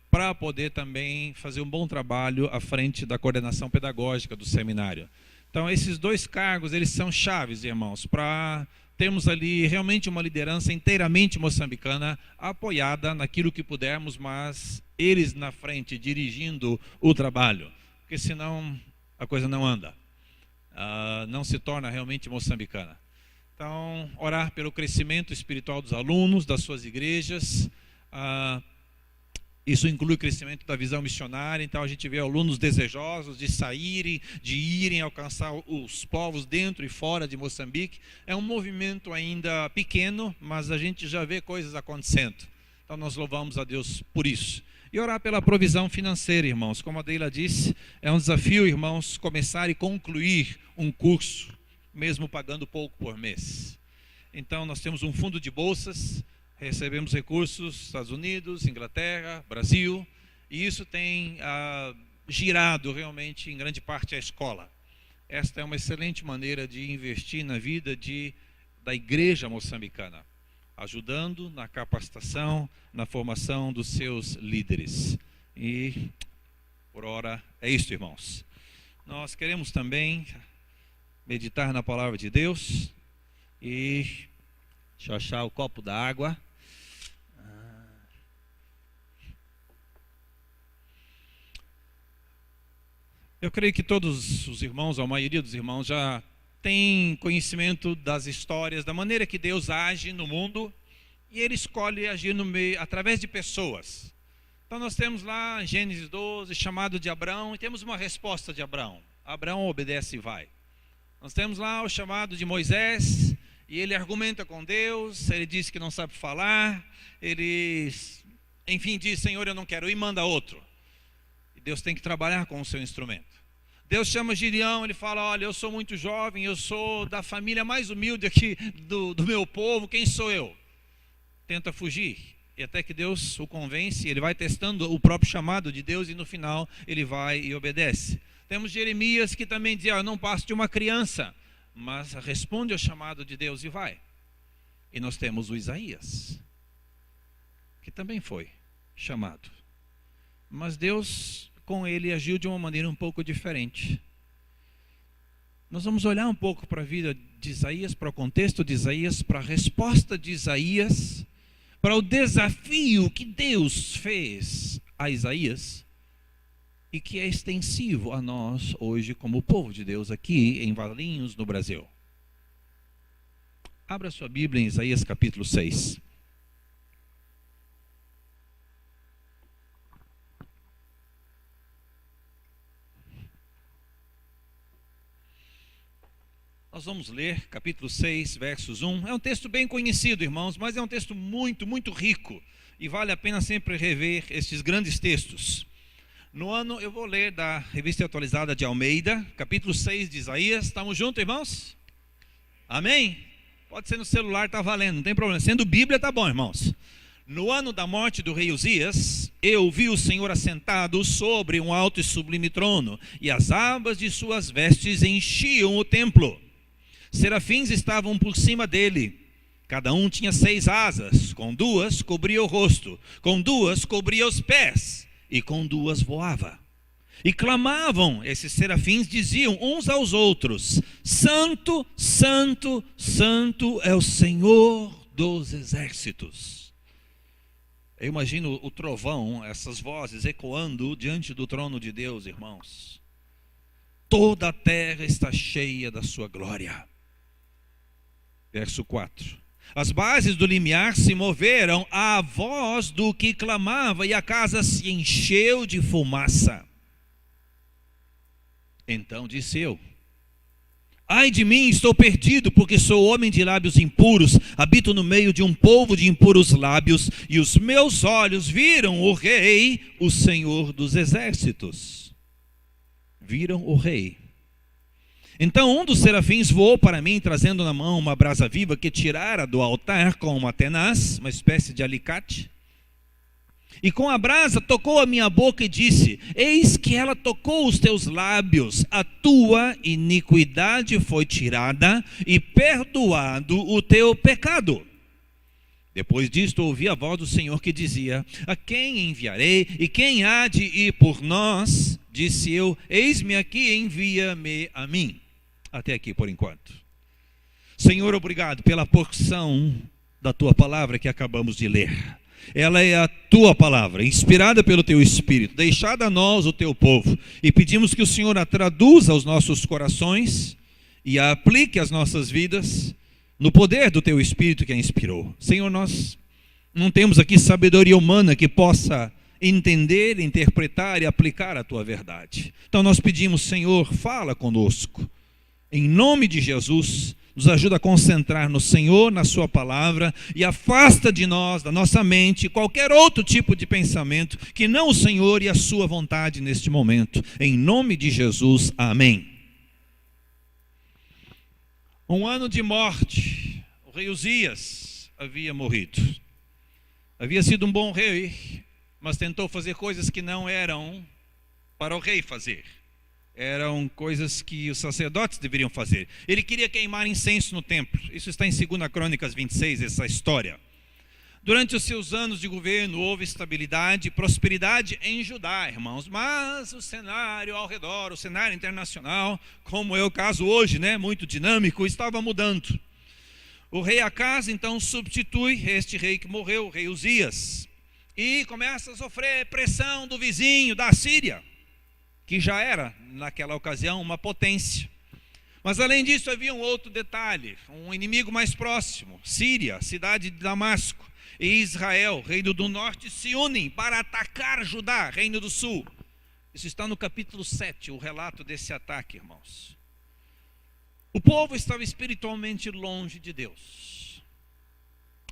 Speaker 1: para poder também fazer um bom trabalho à frente da coordenação pedagógica do seminário. Então, esses dois cargos, eles são chaves, irmãos, para termos ali realmente uma liderança inteiramente moçambicana, apoiada naquilo que pudermos, mas eles na frente, dirigindo o trabalho, porque senão a coisa não anda, não se torna realmente moçambicana. Então, orar pelo crescimento espiritual dos alunos, das suas igrejas. Isso inclui o crescimento da visão missionária. Então a gente vê alunos desejosos de saírem, de irem alcançar os povos dentro e fora de Moçambique. É um movimento ainda pequeno, mas a gente já vê coisas acontecendo. Então nós louvamos a Deus por isso. E orar pela provisão financeira, irmãos. Como a Deila disse, é um desafio, irmãos, começar e concluir um curso, mesmo pagando pouco por mês. Então nós temos um fundo de bolsas, recebemos recursos dos Estados Unidos, Inglaterra, Brasil, e isso tem girado realmente em grande parte a escola. Esta é uma excelente maneira de investir na vida da igreja moçambicana, ajudando na capacitação, na formação dos seus líderes. E, por hora, é isso, irmãos. Nós queremos também meditar na palavra de Deus e deixa eu achar o copo da água. Eu creio que todos os irmãos, a maioria dos irmãos, já tem conhecimento das histórias, da maneira que Deus age no mundo, e Ele escolhe agir no meio, através de pessoas. Então nós temos lá em Gênesis 12, chamado de Abrão, e temos uma resposta de Abrão. Abrão obedece e vai. Nós temos lá o chamado de Moisés, e ele argumenta com Deus, ele diz que não sabe falar, ele, enfim, diz, Senhor, eu não quero ir, manda outro. E Deus tem que trabalhar com o seu instrumento. Deus chama Gideão, ele fala, olha, eu sou muito jovem, eu sou da família mais humilde aqui do meu povo, quem sou eu? Tenta fugir, e até que Deus o convence, ele vai testando o próprio chamado de Deus, e no final ele vai e obedece. Temos Jeremias que também dizia, eu não passo de uma criança, mas responde ao chamado de Deus e vai. E nós temos o Isaías, que também foi chamado, mas Deus com ele agiu de uma maneira um pouco diferente. Nós vamos olhar um pouco para a vida de Isaías, para o contexto de Isaías, para a resposta de Isaías, para o desafio que Deus fez a Isaías e que é extensivo a nós hoje como povo de Deus aqui em Valinhos, no Brasil. Abra sua Bíblia em Isaías capítulo 6. Nós vamos ler capítulo 6, versos 1. É um texto bem conhecido, irmãos, mas é um texto muito, muito rico. E vale a pena sempre rever estes grandes textos. No ano, eu vou ler da Revista Atualizada de Almeida, capítulo 6 de Isaías. Estamos juntos, irmãos? Amém? Pode ser no celular, está valendo, não tem problema. Sendo Bíblia, tá bom, irmãos. No ano da morte do rei Uzias, eu vi o Senhor assentado sobre um alto e sublime trono, e as abas de suas vestes enchiam o templo. Serafins estavam por cima dele, cada um tinha 6 asas, com 2 cobria o rosto, com 2 cobria os pés, e com 2 voava. E clamavam, esses serafins diziam uns aos outros, Santo, Santo, Santo é o Senhor dos exércitos. Eu imagino o trovão, essas vozes ecoando diante do trono de Deus, irmãos. Toda a terra está cheia da sua glória. Verso 4. As bases do limiar se moveram à voz do que clamava, e a casa se encheu de fumaça. Então disse eu, ai de mim, estou perdido, porque sou homem de lábios impuros, habito no meio de um povo de impuros lábios, e os meus olhos viram o Rei, o Senhor dos exércitos. Viram o Rei. Então um dos serafins voou para mim, trazendo na mão uma brasa viva que tirara do altar com uma tenaz, uma espécie de alicate. E com a brasa tocou a minha boca e disse: eis que ela tocou os teus lábios, a tua iniquidade foi tirada e perdoado o teu pecado. Depois disto ouvi a voz do Senhor que dizia: a quem enviarei e quem há de ir por nós? Disse eu: eis-me aqui, envia-me a mim. Até aqui por enquanto. Senhor, obrigado pela porção da tua palavra que acabamos de ler. Ela é a tua palavra, inspirada pelo teu Espírito, deixada a nós, o teu povo, e pedimos que o Senhor a traduza aos nossos corações e a aplique às nossas vidas no poder do teu Espírito que a inspirou. Senhor, nós não temos aqui sabedoria humana que possa entender, interpretar e aplicar a tua verdade. Então nós pedimos: Senhor, fala conosco, em nome de Jesus. Nos ajuda a concentrar no Senhor, na sua palavra, e afasta de nós, da nossa mente, qualquer outro tipo de pensamento que não o Senhor e a sua vontade neste momento. Em nome de Jesus, amém. Um ano de morte, o rei Uzias havia morrido. Havia sido um bom rei, mas tentou fazer coisas que não eram para o rei fazer. Eram coisas que os sacerdotes deveriam fazer. Ele queria queimar incenso no templo. Isso está em 2 Crônicas 26, essa história. Durante os seus anos de governo, houve estabilidade e prosperidade em Judá, irmãos. Mas o cenário ao redor, o cenário internacional, como é o caso hoje, muito dinâmico, estava mudando. O rei Acaz, então, substitui este rei que morreu, o rei Uzias. E começa a sofrer pressão do vizinho, da Síria, que já era, naquela ocasião, uma potência. Mas além disso havia um outro detalhe, um inimigo mais próximo: Síria, cidade de Damasco, e Israel, reino do norte, se unem para atacar Judá, reino do sul. Isso está no capítulo 7, o relato desse ataque, irmãos. O povo estava espiritualmente longe de Deus.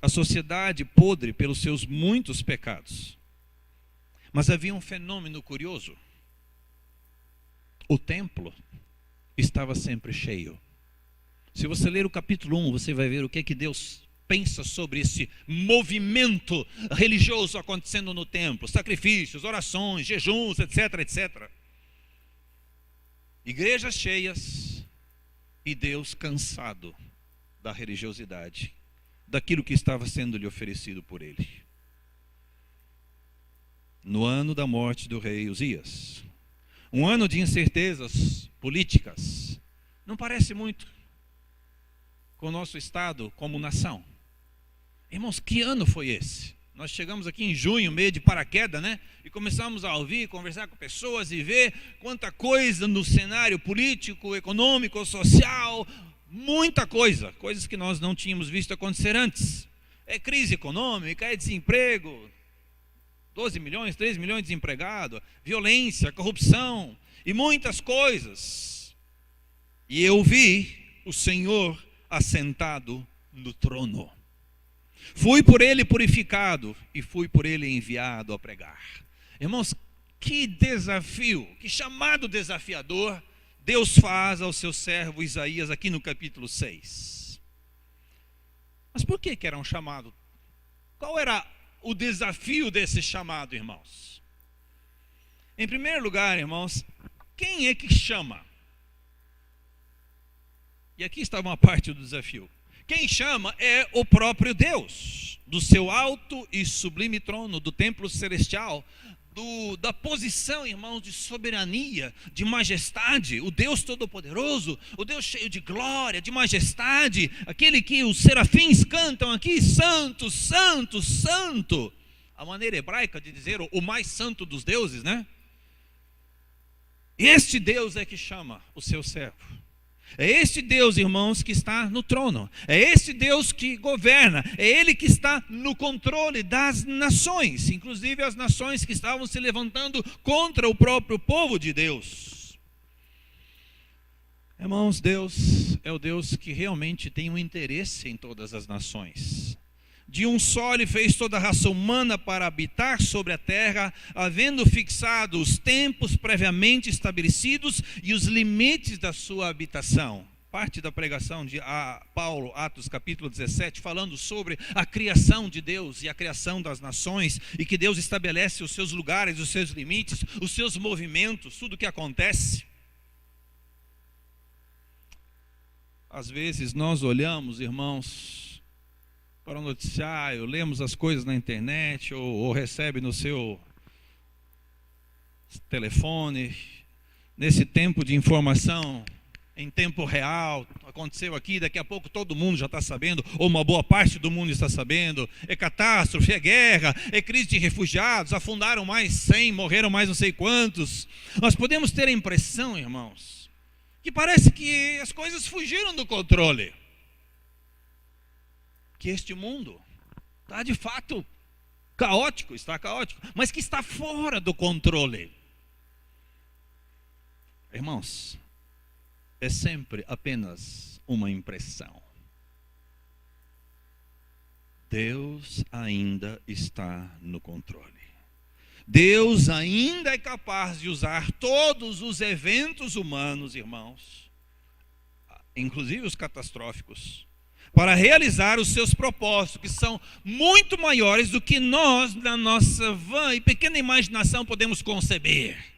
Speaker 1: A sociedade podre pelos seus muitos pecados. Mas havia um fenômeno curioso. O templo estava sempre cheio. Se você ler o capítulo 1, você vai ver o que é que Deus pensa sobre esse movimento religioso acontecendo no templo. Sacrifícios, orações, jejuns, etc, etc. Igrejas cheias e Deus cansado da religiosidade, daquilo que estava sendo lhe oferecido por ele. No ano da morte do rei Uzias, um ano de incertezas políticas, não parece muito com o nosso estado como nação. Irmãos, que ano foi esse? Nós chegamos aqui em junho, meio de paraquedas, e começamos a ouvir, conversar com pessoas e ver quanta coisa no cenário político, econômico, social, muita coisa, coisas que nós não tínhamos visto acontecer antes. É crise econômica, é desemprego, 12 milhões, 13 milhões de desempregados, violência, corrupção e muitas coisas. E eu vi o Senhor assentado no trono. Fui por ele purificado e fui por ele enviado a pregar. Irmãos, que desafio, que chamado desafiador Deus faz ao seu servo Isaías aqui no capítulo 6. Mas por que era um chamado? Qual era o desafio desse chamado, irmãos? Em primeiro lugar, irmãos, quem é que chama? E aqui está uma parte do desafio. Quem chama é o próprio Deus, do seu alto e sublime trono, do templo celestial, da posição, irmãos, de soberania, de majestade, o Deus Todo-Poderoso, o Deus cheio de glória, de majestade, aquele que os serafins cantam aqui: santo, santo, santo. A maneira hebraica de dizer o mais santo dos deuses, Este Deus é que chama o seu servo. É este Deus, irmãos, que está no trono. É este Deus que governa. É Ele que está no controle das nações, inclusive as nações que estavam se levantando contra o próprio povo de Deus. Irmãos, Deus é o Deus que realmente tem um interesse em todas as nações. De um só ele fez toda a raça humana para habitar sobre a terra, havendo fixado os tempos previamente estabelecidos e os limites da sua habitação. parte da pregação de Paulo, Atos capítulo 17, falando sobre a criação de Deus e a criação das nações, e que Deus estabelece os seus lugares, os seus limites, os seus movimentos, tudo o que acontece. Às vezes nós olhamos, irmãos, para o noticiário, lemos as coisas na internet, ou recebe no seu telefone, nesse tempo de informação em tempo real, aconteceu aqui, daqui a pouco todo mundo já está sabendo, ou uma boa parte do mundo está sabendo, é catástrofe, é guerra, é crise de refugiados, afundaram mais 100, morreram mais não sei quantos. Nós podemos ter a impressão, irmãos, que parece que as coisas fugiram do controle, que este mundo está de fato caótico, mas que está fora do controle. Irmãos, é sempre apenas uma impressão. Deus ainda está no controle. Deus ainda é capaz de usar todos os eventos humanos, irmãos, inclusive os catastróficos, para realizar os seus propósitos, que são muito maiores do que nós, na nossa vã e pequena imaginação, podemos conceber.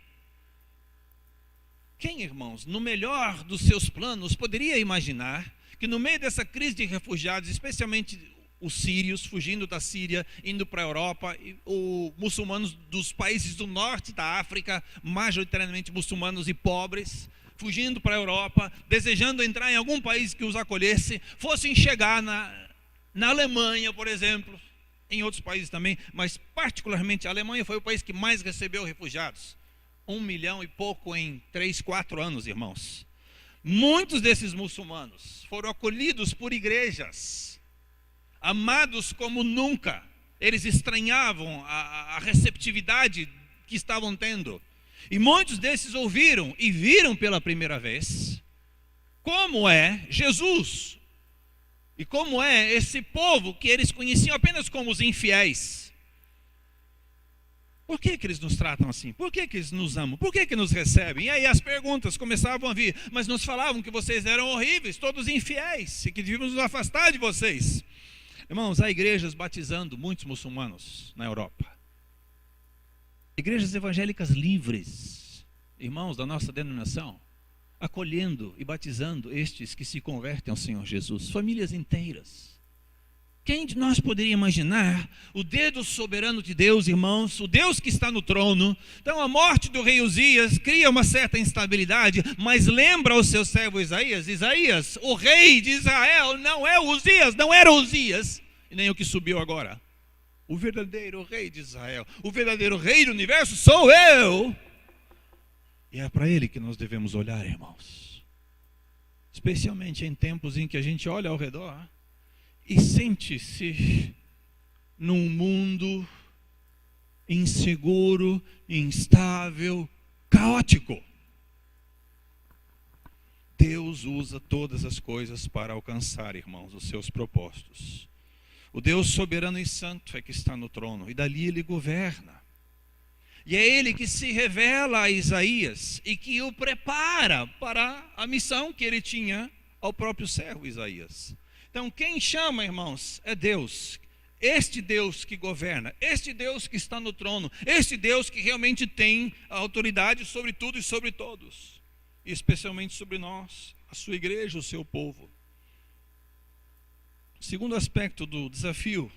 Speaker 1: Quem, irmãos, no melhor dos seus planos, poderia imaginar que no meio dessa crise de refugiados, especialmente os sírios, fugindo da Síria, indo para a Europa, e os muçulmanos dos países do norte da África, majoritariamente muçulmanos e pobres, fugindo para a Europa, desejando entrar em algum país que os acolhesse, fossem chegar na Alemanha, por exemplo, em outros países também, mas particularmente a Alemanha foi o país que mais recebeu refugiados. 1 milhão e pouco em 3, 4 anos, irmãos. Muitos desses muçulmanos foram acolhidos por igrejas, amados como nunca. Eles estranhavam a receptividade que estavam tendo. E muitos desses ouviram e viram pela primeira vez como é Jesus. E como é esse povo que eles conheciam apenas como os infiéis. Por que eles nos tratam assim? Por que eles nos amam? Por que nos recebem? E aí as perguntas começavam a vir. Mas nos falavam que vocês eram horríveis, todos infiéis, e que devíamos nos afastar de vocês. Irmãos, há igrejas batizando muitos muçulmanos na Europa. Igrejas evangélicas livres, irmãos da nossa denominação, acolhendo e batizando estes que se convertem ao Senhor Jesus. Famílias inteiras. Quem de nós poderia imaginar o dedo soberano de Deus, irmãos, o Deus que está no trono? Então a morte do rei Uzias cria uma certa instabilidade, mas lembra ao seu servo Isaías, o rei de Israel não é Uzias, não era Uzias, e nem o que subiu agora. O verdadeiro rei de Israel, o verdadeiro rei do universo sou eu. E é para ele que nós devemos olhar, irmãos. Especialmente em tempos em que a gente olha ao redor e sente-se num mundo inseguro, instável, caótico. Deus usa todas as coisas para alcançar, irmãos, os seus propósitos. O Deus soberano e santo é que está no trono, e dali ele governa. E é ele que se revela a Isaías e que o prepara para a missão que ele tinha ao próprio servo Isaías. Então, quem chama, irmãos, é Deus. Este Deus que governa, este Deus que está no trono, este Deus que realmente tem a autoridade sobre tudo e sobre todos, e especialmente sobre nós, a sua igreja, o seu povo. O segundo aspecto do desafio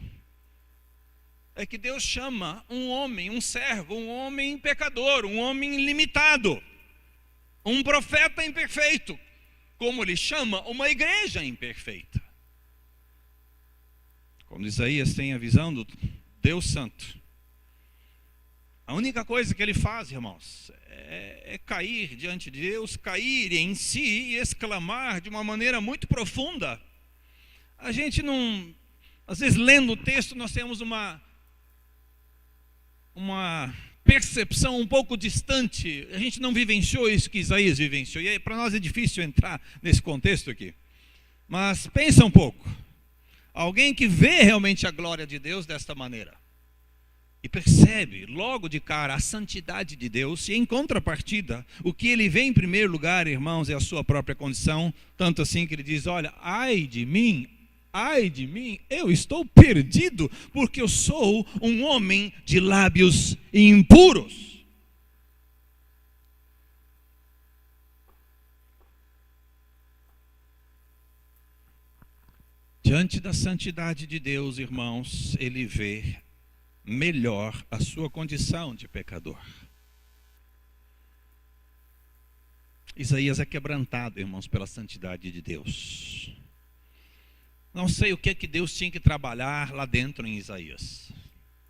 Speaker 1: é que Deus chama um homem, um servo, um homem pecador, um homem limitado, um profeta imperfeito, como ele chama uma igreja imperfeita. Como Isaías tem a visão do Deus Santo, a única coisa que ele faz, irmãos, é cair diante de Deus, cair em si e exclamar de uma maneira muito profunda. A gente não, às vezes lendo o texto nós temos uma percepção um pouco distante, a gente não vivenciou isso que Isaías vivenciou, e para nós é difícil entrar nesse contexto aqui. Mas pensa um pouco. Alguém que vê realmente a glória de Deus desta maneira. e percebe logo de cara a santidade de Deus, e em contrapartida, o que ele vê em primeiro lugar, irmãos, é a sua própria condição, tanto assim que ele diz: olha, ai de mim, eu estou perdido, porque eu sou um homem de lábios impuros. Diante da santidade de Deus, irmãos, ele vê melhor a sua condição de pecador. Isaías é quebrantado, irmãos, pela santidade de Deus. Não sei o que Deus tinha que trabalhar lá dentro em Isaías.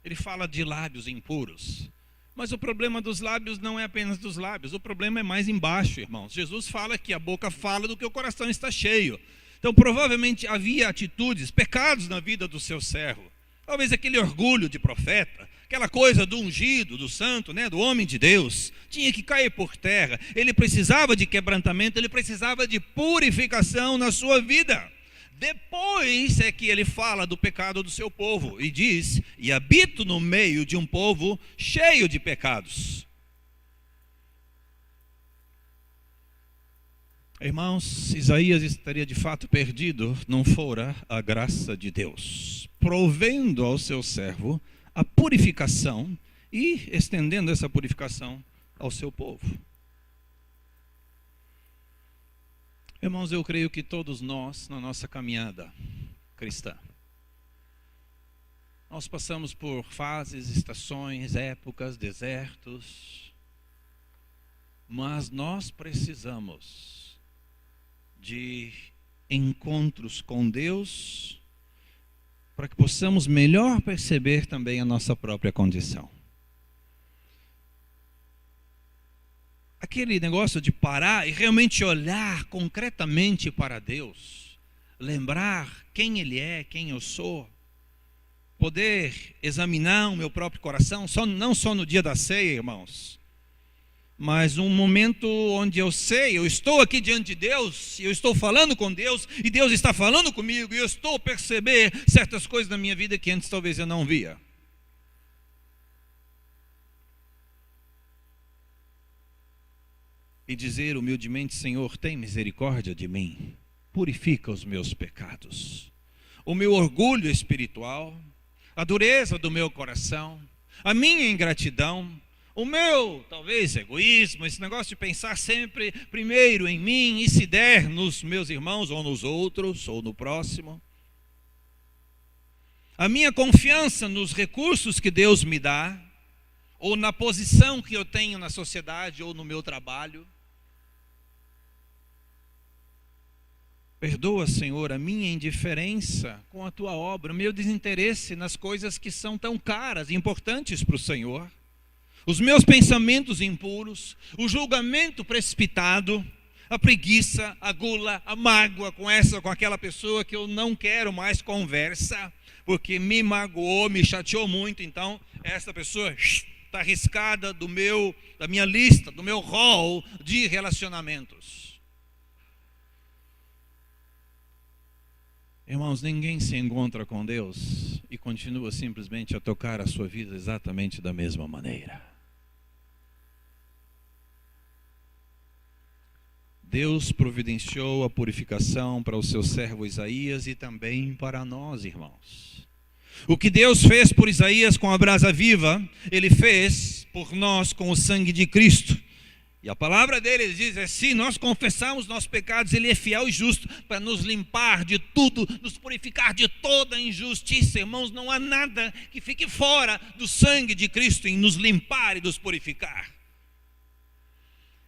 Speaker 1: Ele fala de lábios impuros. Mas o problema dos lábios não é apenas dos lábios. O problema é mais embaixo, irmãos. Jesus fala que a boca fala do que o coração está cheio. Então provavelmente havia atitudes, pecados na vida do seu servo. Talvez aquele orgulho de profeta, aquela coisa do ungido, do santo, né, do homem de Deus, tinha que cair por terra. Ele precisava de quebrantamento, ele precisava de purificação na sua vida. Depois é que ele fala do pecado do seu povo e diz: e habito no meio de um povo cheio de pecados. Irmãos, Isaías estaria de fato perdido, não fora a graça de Deus, provendo ao seu servo a purificação e estendendo essa purificação ao seu povo. Irmãos, eu creio que todos nós, na nossa caminhada cristã, nós passamos por fases, estações, épocas, desertos, mas nós precisamos de encontros com Deus para que possamos melhor perceber também a nossa própria condição. Aquele negócio de parar e realmente olhar concretamente para Deus, lembrar quem Ele é, quem eu sou, poder examinar o meu próprio coração, não só no dia da ceia, irmãos, mas um momento onde eu sei, eu estou aqui diante de Deus, eu estou falando com Deus, e Deus está falando comigo, e eu estou a perceber certas coisas na minha vida que antes talvez eu não via. E dizer humildemente: Senhor, tem misericórdia de mim, purifica os meus pecados, o meu orgulho espiritual, a dureza do meu coração, a minha ingratidão, o meu, talvez, egoísmo, esse negócio de pensar sempre primeiro em mim e se der nos meus irmãos ou nos outros ou no próximo. A minha confiança nos recursos que Deus me dá, ou na posição que eu tenho na sociedade ou no meu trabalho. Perdoa, Senhor, a minha indiferença com a Tua obra, o meu desinteresse nas coisas que são tão caras e importantes para o Senhor. Os meus pensamentos impuros, o julgamento precipitado, a preguiça, a gula, a mágoa com essa ou com aquela pessoa que eu não quero mais conversa, porque me magoou, me chateou muito, então essa pessoa está arriscada da minha lista, do meu rol de relacionamentos. Irmãos, ninguém se encontra com Deus e continua simplesmente a tocar a sua vida exatamente da mesma maneira. Deus providenciou a purificação para o seu servo Isaías e também para nós, irmãos. O que Deus fez por Isaías com a brasa viva, Ele fez por nós com o sangue de Cristo. E a palavra dele diz: se nós confessarmos nossos pecados, Ele é fiel e justo para nos limpar de tudo, nos purificar de toda injustiça. Irmãos, não há nada que fique fora do sangue de Cristo em nos limpar e nos purificar.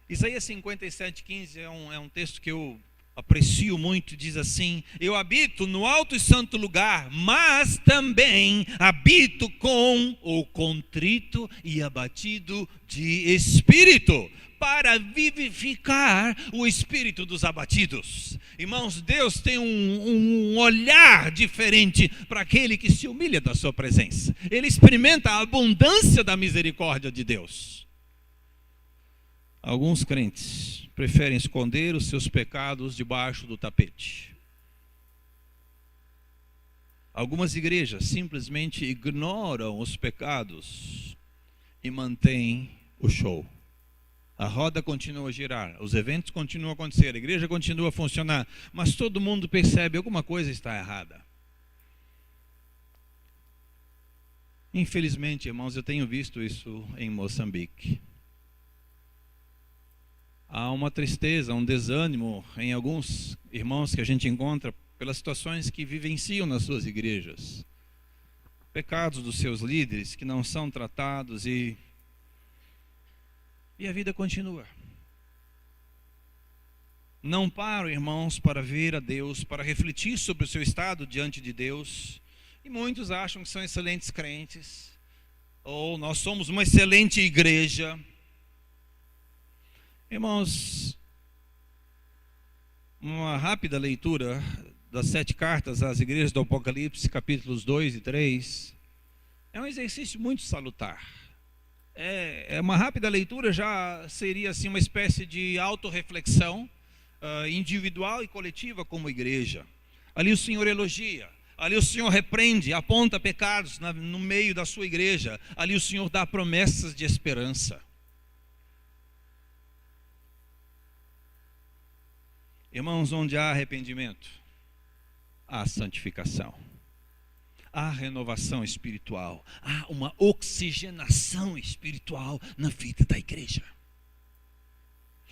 Speaker 1: Isaías 57:15 é um texto que eu aprecio muito. Diz assim: eu habito no alto e santo lugar, mas também habito com o contrito e abatido de espírito, para vivificar o espírito dos abatidos. Irmãos, Deus tem um olhar diferente para aquele que se humilha da sua presença. Ele experimenta a abundância da misericórdia de Deus. Alguns crentes preferem esconder os seus pecados debaixo do tapete. Algumas igrejas simplesmente ignoram os pecados e mantêm o show. A roda continua a girar, os eventos continuam a acontecer, a igreja continua a funcionar, mas todo mundo percebe que alguma coisa está errada. Infelizmente, irmãos, eu tenho visto isso em Moçambique. Há uma tristeza, um desânimo em alguns irmãos que a gente encontra pelas situações que vivenciam nas suas igrejas. Pecados dos seus líderes que não são tratados e a vida continua. Não paro, irmãos, para ver a Deus, para refletir sobre o seu estado diante de Deus. E muitos acham que são excelentes crentes, ou nós somos uma excelente igreja. Irmãos, uma rápida leitura das 7 cartas às igrejas do Apocalipse, capítulos 2 e 3, é um exercício muito salutar. Uma rápida leitura já seria assim uma espécie de autorreflexão individual e coletiva como igreja. Ali o Senhor elogia, ali o Senhor repreende, aponta pecados no meio da sua igreja, ali o Senhor dá promessas de esperança. Irmãos, onde há arrependimento, há santificação, há renovação espiritual, há uma oxigenação espiritual na vida da igreja.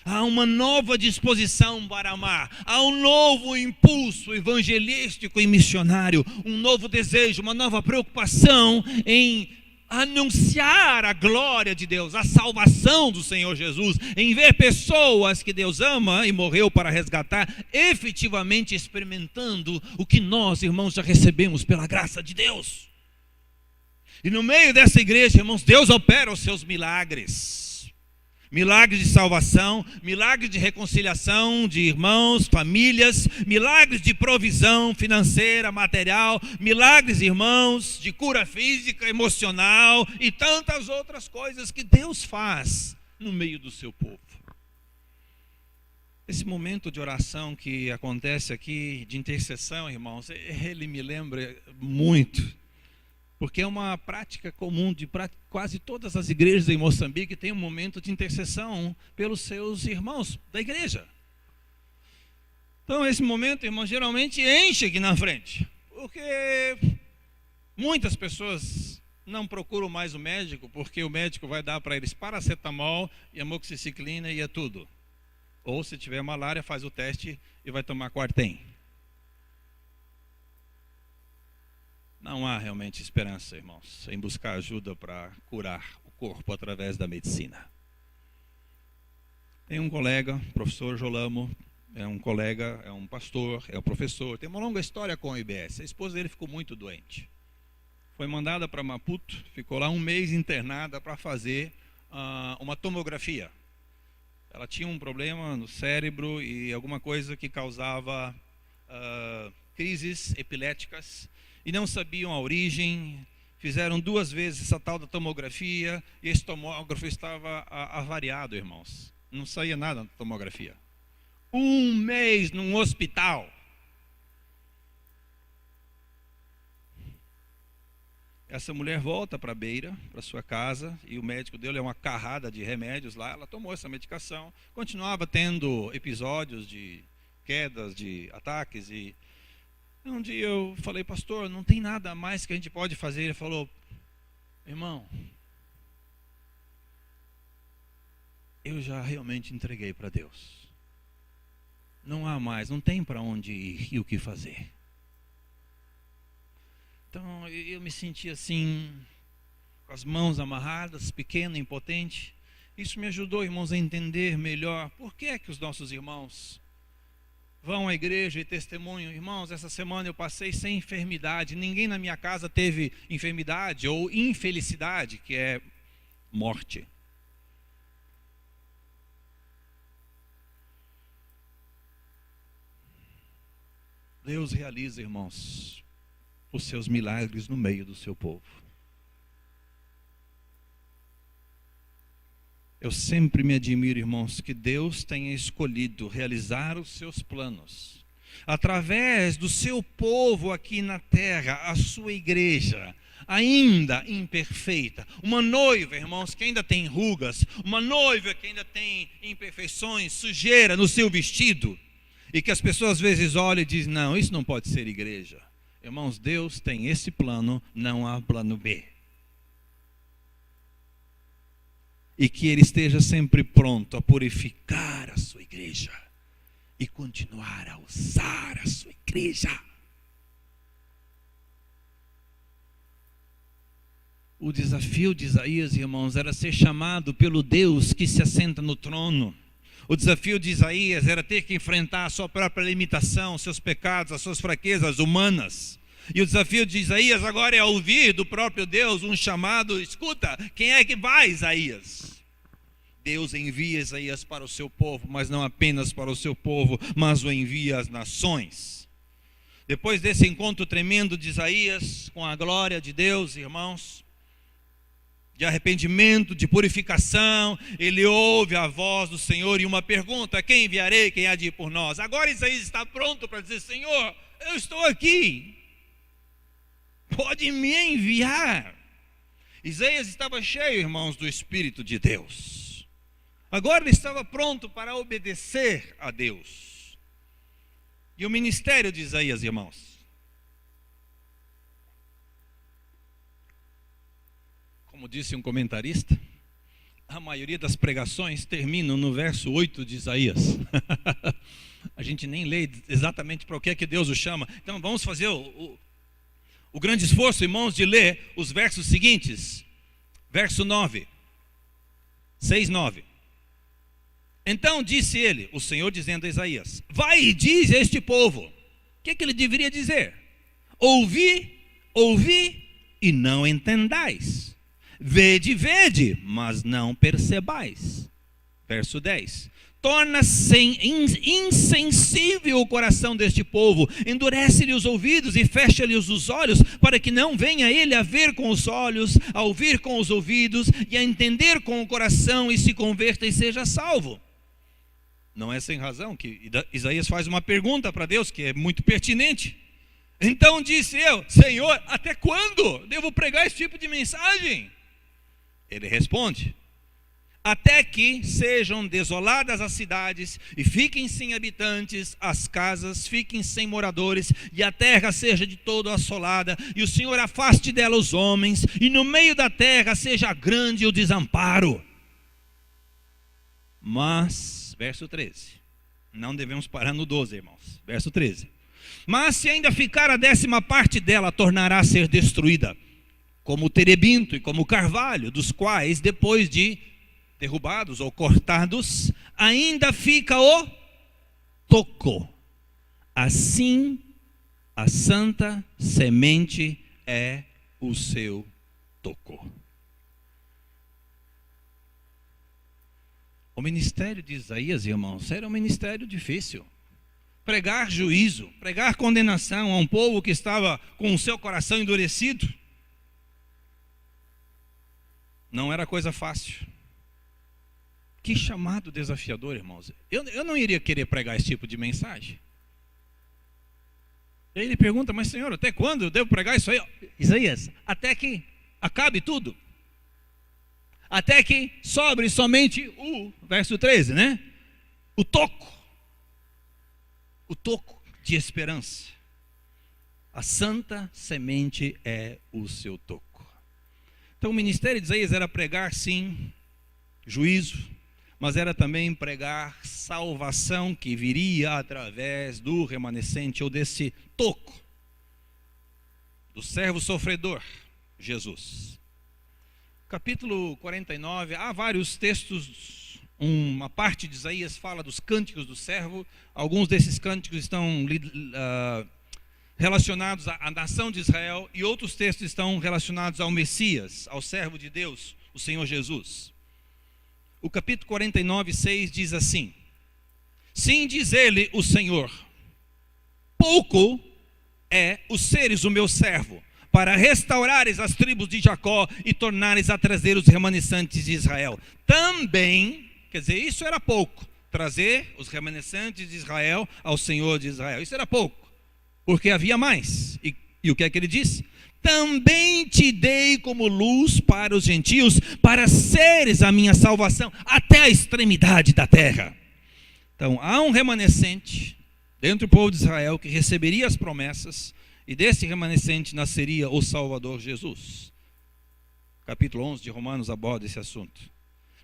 Speaker 1: Há uma nova disposição para amar, há um novo impulso evangelístico e missionário, um novo desejo, uma nova preocupação em anunciar a glória de Deus, a salvação do Senhor Jesus, em ver pessoas que Deus ama e morreu para resgatar, efetivamente experimentando o que nós, irmãos, já recebemos pela graça de Deus. E no meio dessa igreja, irmãos, Deus opera os seus milagres. Milagres de salvação, milagres de reconciliação de irmãos, famílias, milagres de provisão financeira, material, milagres, irmãos, de cura física, emocional e tantas outras coisas que Deus faz no meio do seu povo. Esse momento de oração que acontece aqui, de intercessão, irmãos, ele me lembra muito. Porque é uma prática comum de quase todas as igrejas em Moçambique, tem um momento de intercessão pelos seus irmãos da igreja. Então esse momento, irmão, geralmente enche aqui na frente. Porque muitas pessoas não procuram mais o médico, porque o médico vai dar para eles paracetamol e amoxiciclina e é tudo. Ou se tiver malária, faz o teste e vai tomar Quartem. Não há realmente esperança, irmãos, em buscar ajuda para curar o corpo através da medicina. Tem um colega, professor Jolamo, é um pastor, é um professor, tem uma longa história com o IBS. A esposa dele ficou muito doente. Foi mandada para Maputo, ficou lá um mês internada para fazer uma tomografia. Ela tinha um problema no cérebro e alguma coisa que causava crises epiléticas. E não sabiam a origem, fizeram 2 vezes essa tal da tomografia, e esse tomógrafo estava avariado, irmãos. Não saía nada na tomografia. 1 mês num hospital. Essa mulher volta para a Beira, para sua casa, e o médico deu uma carrada de remédios lá, ela tomou essa medicação, continuava tendo episódios de quedas, de ataques, e um dia eu falei, pastor, não tem nada mais que a gente pode fazer. Ele falou, irmão, eu já realmente entreguei para Deus. Não há mais, não tem para onde ir e o que fazer. Então eu me senti assim, com as mãos amarradas, pequeno, impotente. Isso me ajudou, irmãos, a entender melhor por que é que os nossos irmãos vão à igreja e testemunham. Irmãos, essa semana eu passei sem enfermidade. Ninguém na minha casa teve enfermidade ou infelicidade, que é morte. Deus realiza, irmãos, os seus milagres no meio do seu povo. Eu sempre me admiro, irmãos, que Deus tenha escolhido realizar os seus planos através do seu povo aqui na terra, a sua igreja, ainda imperfeita, uma noiva, irmãos, que ainda tem rugas, uma noiva que ainda tem imperfeições, sujeira no seu vestido, e que as pessoas às vezes olham e dizem, não, isso não pode ser igreja. Irmãos, Deus tem esse plano, não há plano B. E que Ele esteja sempre pronto a purificar a sua igreja e continuar a usar a sua igreja. O desafio de Isaías, irmãos, era ser chamado pelo Deus que se assenta no trono. O desafio de Isaías era ter que enfrentar a sua própria limitação, seus pecados, as suas fraquezas humanas. E o desafio de Isaías agora é ouvir do próprio Deus um chamado, escuta, quem é que vai, Isaías? Deus envia Isaías para o seu povo, mas não apenas para o seu povo, mas o envia às nações. Depois desse encontro tremendo de Isaías com a glória de Deus, irmãos, de arrependimento, de purificação, ele ouve a voz do Senhor e uma pergunta, quem enviarei, quem há de ir por nós? Agora Isaías está pronto para dizer, Senhor, eu estou aqui, pode me enviar. Isaías estava cheio, irmãos, do Espírito de Deus. Agora ele estava pronto para obedecer a Deus. E o ministério de Isaías, irmãos, como disse um comentarista, a maioria das pregações terminam no verso 8 de Isaías. A gente nem lê exatamente para o que é que Deus o chama. Então vamos fazer o grande esforço, irmãos, de ler os versos seguintes. Verso 9. 6, 9. Então disse ele, o Senhor dizendo a Isaías, vai e diz a este povo. O que é que ele deveria dizer? Ouvi e não entendais. Vede, mas não percebais. Verso 10. Torna-se insensível o coração deste povo, endurece-lhe os ouvidos e fecha-lhes os olhos, para que não venha ele a ver com os olhos, a ouvir com os ouvidos e a entender com o coração e se converta e seja salvo. Não é sem razão que Isaías faz uma pergunta para Deus que é muito pertinente. Então disse eu, Senhor, até quando devo pregar esse tipo de mensagem? Ele responde, até que sejam desoladas as cidades e fiquem sem habitantes, as casas fiquem sem moradores e a terra seja de todo assolada e o Senhor afaste dela os homens e no meio da terra seja grande o desamparo. Mas, verso 13, não devemos parar no 12, irmãos, verso 13. Mas se ainda ficar a 10ª parte dela, tornará a ser destruída, como o terebinto e como o carvalho, dos quais, depois de derrubados ou cortados, ainda fica o toco. Assim, a santa semente é o seu toco. O ministério de Isaías, irmãos, era um ministério difícil. Pregar juízo, pregar condenação a um povo que estava com o seu coração endurecido, não era coisa fácil. Que chamado desafiador, irmãos. Eu não iria querer pregar esse tipo de mensagem. E aí ele pergunta, mas Senhor, até quando eu devo pregar isso aí? Isaías, até que acabe tudo. Até que sobre somente o, verso 13, né? O toco de esperança. A santa semente é o seu toco. Então o ministério de Isaías era pregar sim, juízo, mas era também pregar salvação que viria através do remanescente ou desse toco, do servo sofredor, Jesus. Capítulo 49, há vários textos, uma parte de Isaías fala dos cânticos do servo, alguns desses cânticos estão relacionados à nação de Israel e outros textos estão relacionados ao Messias, ao servo de Deus, o Senhor Jesus. O capítulo 49, 6 diz assim, sim, diz ele, o Senhor, pouco é os seres o meu servo, para restaurares as tribos de Jacó e tornares a trazer os remanescentes de Israel. Também, quer dizer, isso era pouco, trazer os remanescentes de Israel ao Senhor de Israel. Isso era pouco, porque havia mais. E o que é que ele disse? Também te dei como luz para os gentios, para seres a minha salvação até a extremidade da terra. Então, há um remanescente dentro do povo de Israel que receberia as promessas, e desse remanescente nasceria o Salvador Jesus. Capítulo 11 de Romanos aborda esse assunto.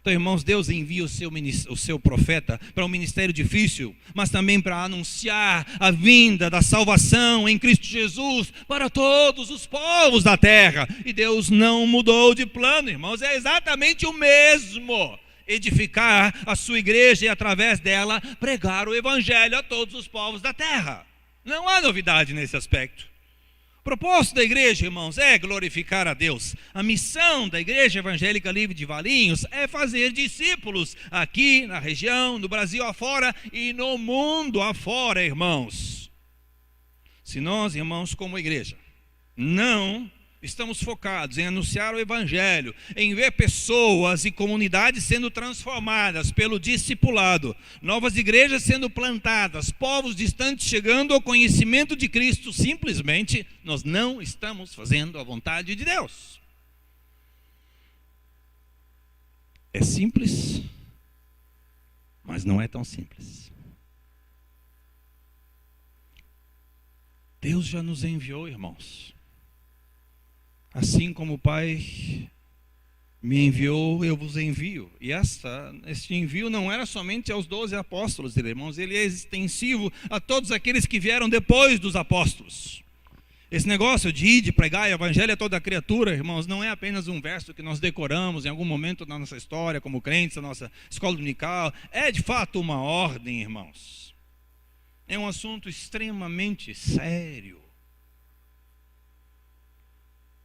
Speaker 1: Então, irmãos, Deus envia o seu profeta para um ministério difícil, mas também para anunciar a vinda da salvação em Cristo Jesus para todos os povos da terra. E Deus não mudou de plano, irmãos, é exatamente o mesmo. Edificar a sua igreja e através dela pregar o evangelho a todos os povos da terra. Não há novidade nesse aspecto. O propósito da igreja, irmãos, é glorificar a Deus. A missão da Igreja Evangélica Livre de Valinhos é fazer discípulos aqui na região, no Brasil afora e no mundo afora, irmãos. Se nós, irmãos, como igreja, não estamos focados em anunciar o evangelho, em ver pessoas e comunidades sendo transformadas pelo discipulado, novas igrejas sendo plantadas, povos distantes chegando ao conhecimento de Cristo, simplesmente nós não estamos fazendo a vontade de Deus. É simples, mas não é tão simples. Deus já nos enviou, irmãos. Assim como o Pai me enviou, eu vos envio. E este envio não era somente aos 12 apóstolos, irmãos, ele é extensivo a todos aqueles que vieram depois dos apóstolos. Esse negócio de ir, de pregar o evangelho a toda criatura, irmãos, não é apenas um verso que nós decoramos em algum momento da nossa história, como crentes, da nossa escola dominical. É de fato uma ordem, irmãos. É um assunto extremamente sério.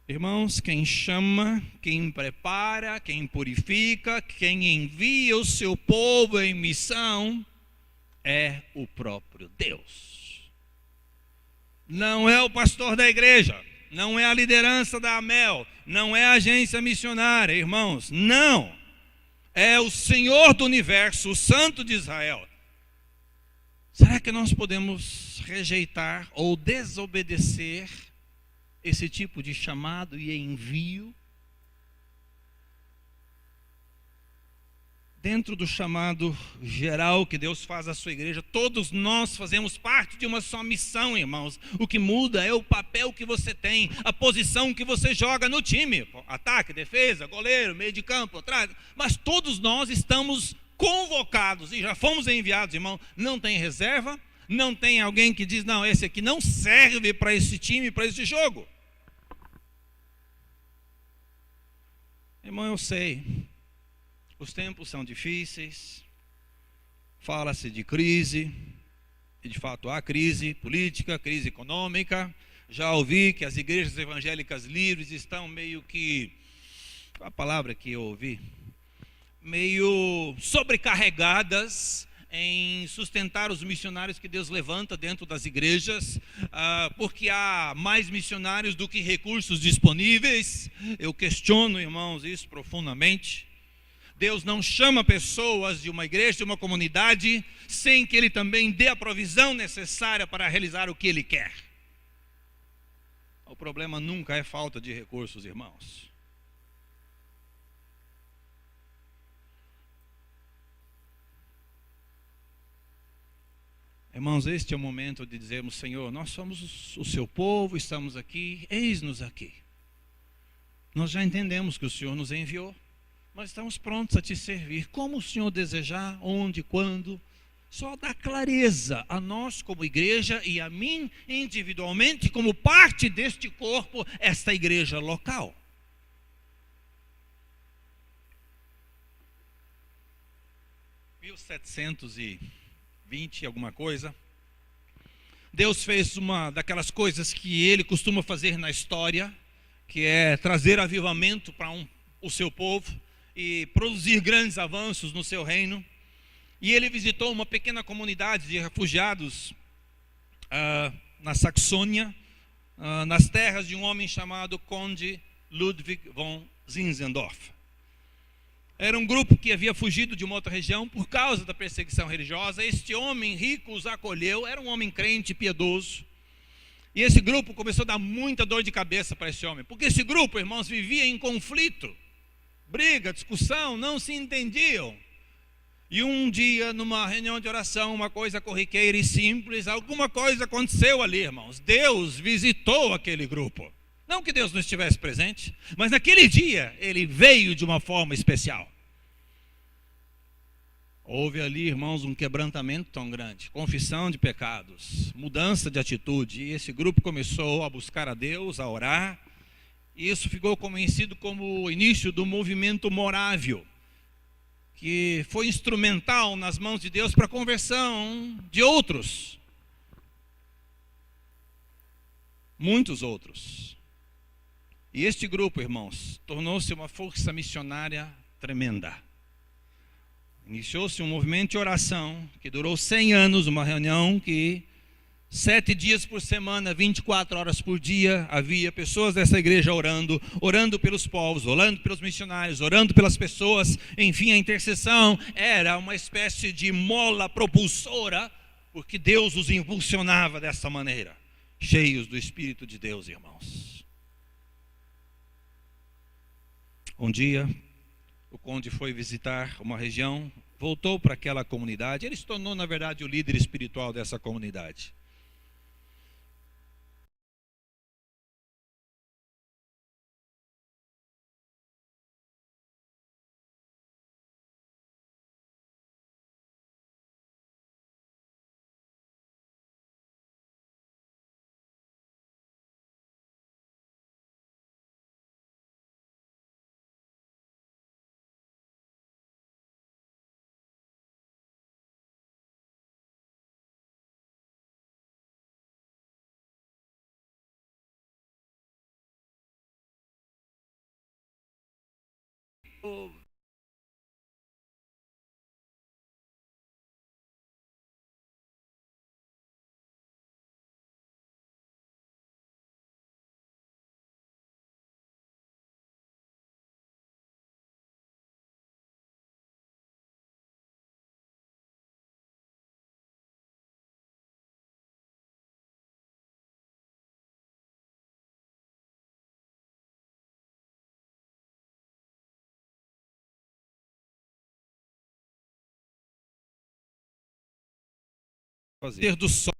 Speaker 1: Irmãos, quem chama, quem prepara, quem purifica, quem envia o seu povo em missão é o próprio Deus. Não é o pastor da igreja, não é a liderança da AMEL, não é a agência missionária, irmãos, não. É o Senhor do universo, o Santo de Israel. Será que nós podemos rejeitar ou desobedecer esse tipo de chamado e envio? Dentro do chamado geral que Deus faz à sua igreja, todos nós fazemos parte de uma só missão, irmãos. O que muda é o papel que você tem, a posição que você joga no time. Ataque, defesa, goleiro, meio de campo, atrás. Mas todos nós estamos convocados e já fomos enviados, irmão. Não tem reserva, não tem alguém que diz, não, esse aqui não serve para esse time, para esse jogo. Irmão, eu sei, os tempos são difíceis, fala-se de crise, e de fato há crise política, crise econômica. Já ouvi que as igrejas evangélicas livres estão meio que, qual a palavra que eu ouvi? Meio sobrecarregadas em sustentar os missionários que Deus levanta dentro das igrejas, porque há mais missionários do que recursos disponíveis. Eu questiono, irmãos, isso profundamente. Deus não chama pessoas de uma igreja, de uma comunidade, sem que Ele também dê a provisão necessária para realizar o que Ele quer. O problema nunca é falta de recursos, irmãos. Irmãos, este é o momento de dizermos, Senhor, nós somos o seu povo, estamos aqui, eis-nos aqui. Nós já entendemos que o Senhor nos enviou, mas estamos prontos a te servir, como o Senhor desejar, onde, quando. Só dá clareza a nós como igreja e a mim individualmente, como parte deste corpo, esta igreja local. Em 1720 alguma coisa, Deus fez uma daquelas coisas que Ele costuma fazer na história, que é trazer avivamento para o seu povo e produzir grandes avanços no seu reino. E Ele visitou uma pequena comunidade de refugiados na Saxônia, nas terras de um homem chamado Conde Ludwig von Zinzendorf. Era um grupo que havia fugido de uma outra região por causa da perseguição religiosa. Este homem rico os acolheu, era um homem crente, piedoso. E esse grupo começou a dar muita dor de cabeça para esse homem, porque esse grupo, irmãos, vivia em conflito, briga, discussão, não se entendiam. E um dia, numa reunião de oração, uma coisa corriqueira e simples, alguma coisa aconteceu ali, irmãos. Deus visitou aquele grupo. Não que Deus não estivesse presente, mas naquele dia ele veio de uma forma especial. Houve ali, irmãos, um quebrantamento tão grande, confissão de pecados, mudança de atitude. E esse grupo começou a buscar a Deus, a orar. E isso ficou conhecido como o início do movimento morável, que foi instrumental nas mãos de Deus para a conversão de outros. Muitos outros. E este grupo, irmãos, tornou-se uma força missionária tremenda. Iniciou-se um movimento de oração que durou 100 anos, uma reunião que 7 dias por semana, 24 horas por dia, havia pessoas dessa igreja orando, orando pelos povos, orando pelos missionários, orando pelas pessoas. Enfim, a intercessão era uma espécie de mola propulsora, porque Deus os impulsionava dessa maneira, cheios do Espírito de Deus, irmãos. Um dia, o conde foi visitar uma região, voltou para aquela comunidade. Ele se tornou, na verdade, o líder espiritual dessa comunidade. Fazer do sol.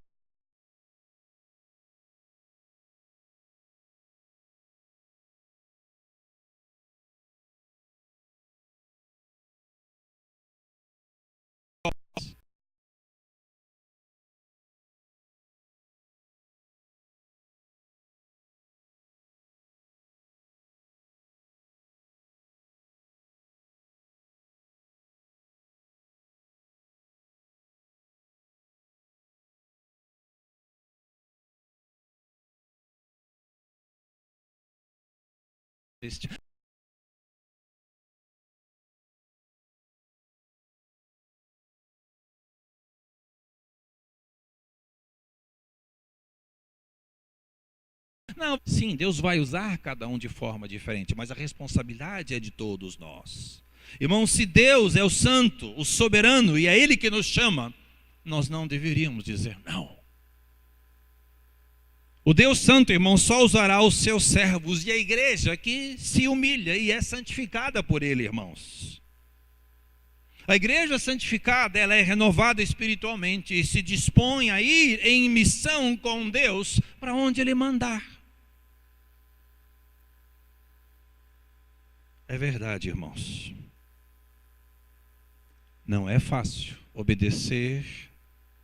Speaker 1: Não, sim, Deus vai usar cada um de forma diferente, mas a responsabilidade é de todos nós. Irmãos, se Deus é o santo, o soberano, e é Ele que nos chama, nós não deveríamos dizer não. O Deus santo, irmão, só usará os seus servos e a igreja que se humilha e é santificada por Ele, irmãos. A igreja santificada, ela é renovada espiritualmente e se dispõe a ir em missão com Deus para onde Ele mandar. É verdade, irmãos. Não é fácil obedecer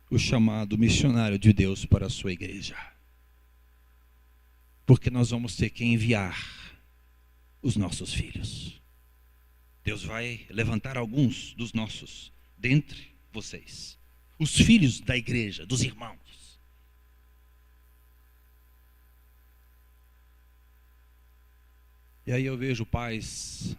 Speaker 1: o chamado missionário de Deus para a sua igreja. Porque nós vamos ter que enviar os nossos filhos. Deus vai levantar alguns dos nossos dentre vocês. Os filhos da igreja, dos irmãos. E aí eu vejo pais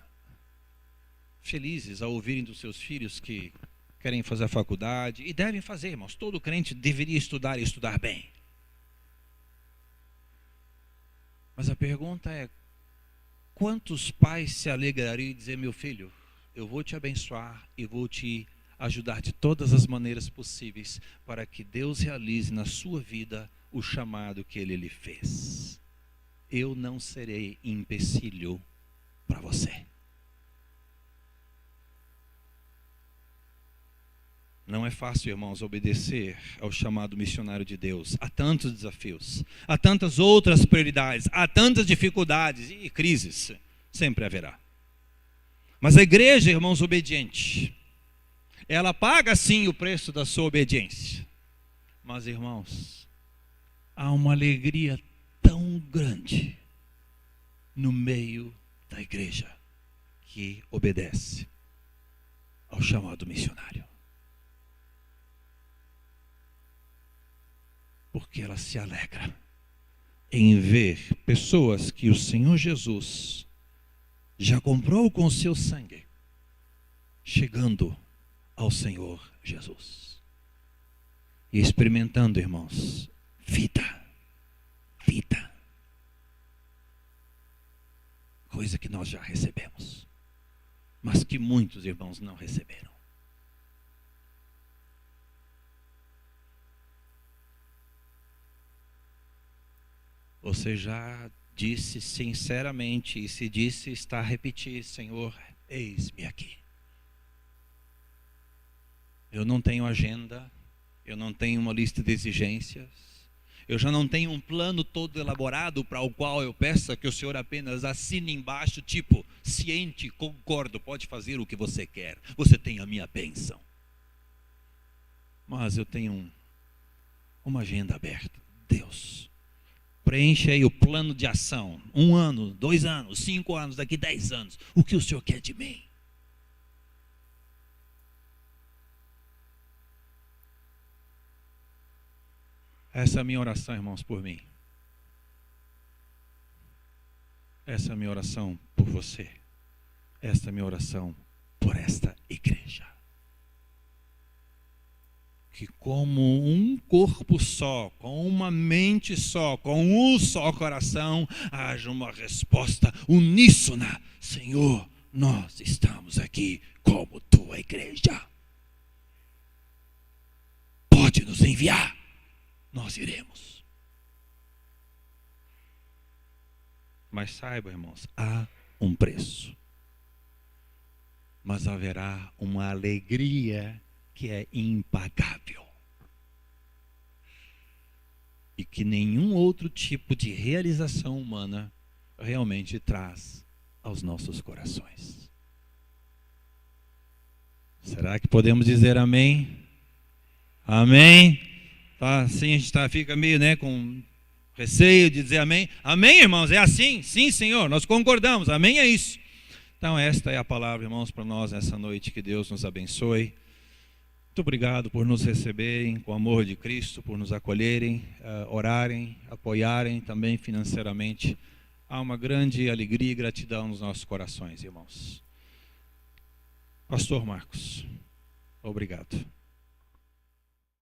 Speaker 1: felizes ao ouvirem dos seus filhos que querem fazer a faculdade. E devem fazer, irmãos. Todo crente deveria estudar e estudar bem. Mas a pergunta é, quantos pais se alegrariam e dizer, meu filho, eu vou te abençoar e vou te ajudar de todas as maneiras possíveis para que Deus realize na sua vida o chamado que Ele lhe fez. Eu não serei empecilho para você. Não é fácil, irmãos, obedecer ao chamado missionário de Deus. Há tantos desafios, há tantas outras prioridades, há tantas dificuldades e crises. Sempre haverá. Mas a igreja, irmãos, obediente, ela paga sim o preço da sua obediência. Mas, irmãos, há uma alegria tão grande no meio da igreja que obedece ao chamado missionário. Porque ela se alegra em ver pessoas que o Senhor Jesus já comprou com o seu sangue, chegando ao Senhor Jesus. E experimentando, irmãos, vida. Coisa que nós já recebemos, mas que muitos irmãos não receberam. Você já disse sinceramente, e se disse, está a repetir: Senhor, eis-me aqui. Eu não tenho agenda, eu não tenho uma lista de exigências, eu já não tenho um plano todo elaborado para o qual eu peça que o Senhor apenas assine embaixo, tipo, ciente, concordo, pode fazer o que você quer, você tem a minha bênção. Mas eu tenho uma agenda aberta. Deus, preencha aí o plano de ação. 1 ano, 2 anos, 5 anos, daqui 10 anos. O que o Senhor quer de mim? Essa é a minha oração, irmãos, por mim. Essa é a minha oração por você. Esta é a minha oração por esta igreja. Que como um corpo só, com uma mente só, com um só coração, haja uma resposta uníssona. Senhor, nós estamos aqui como tua igreja. Pode nos enviar, nós iremos. Mas saiba, irmãos, há um preço. Mas haverá uma alegria que é impagável. E que nenhum outro tipo de realização humana realmente traz aos nossos corações. Será que podemos dizer amém? Amém? Tá, assim a gente fica meio com receio de dizer amém. Amém, irmãos? É assim? Sim, Senhor, nós concordamos. Amém é isso. Então esta é a palavra, irmãos, para nós nessa noite. Que Deus nos abençoe. Muito obrigado por nos receberem com o amor de Cristo, por nos acolherem, orarem, apoiarem também financeiramente. Há uma grande alegria e gratidão nos nossos corações, irmãos. Pastor Marcos, obrigado.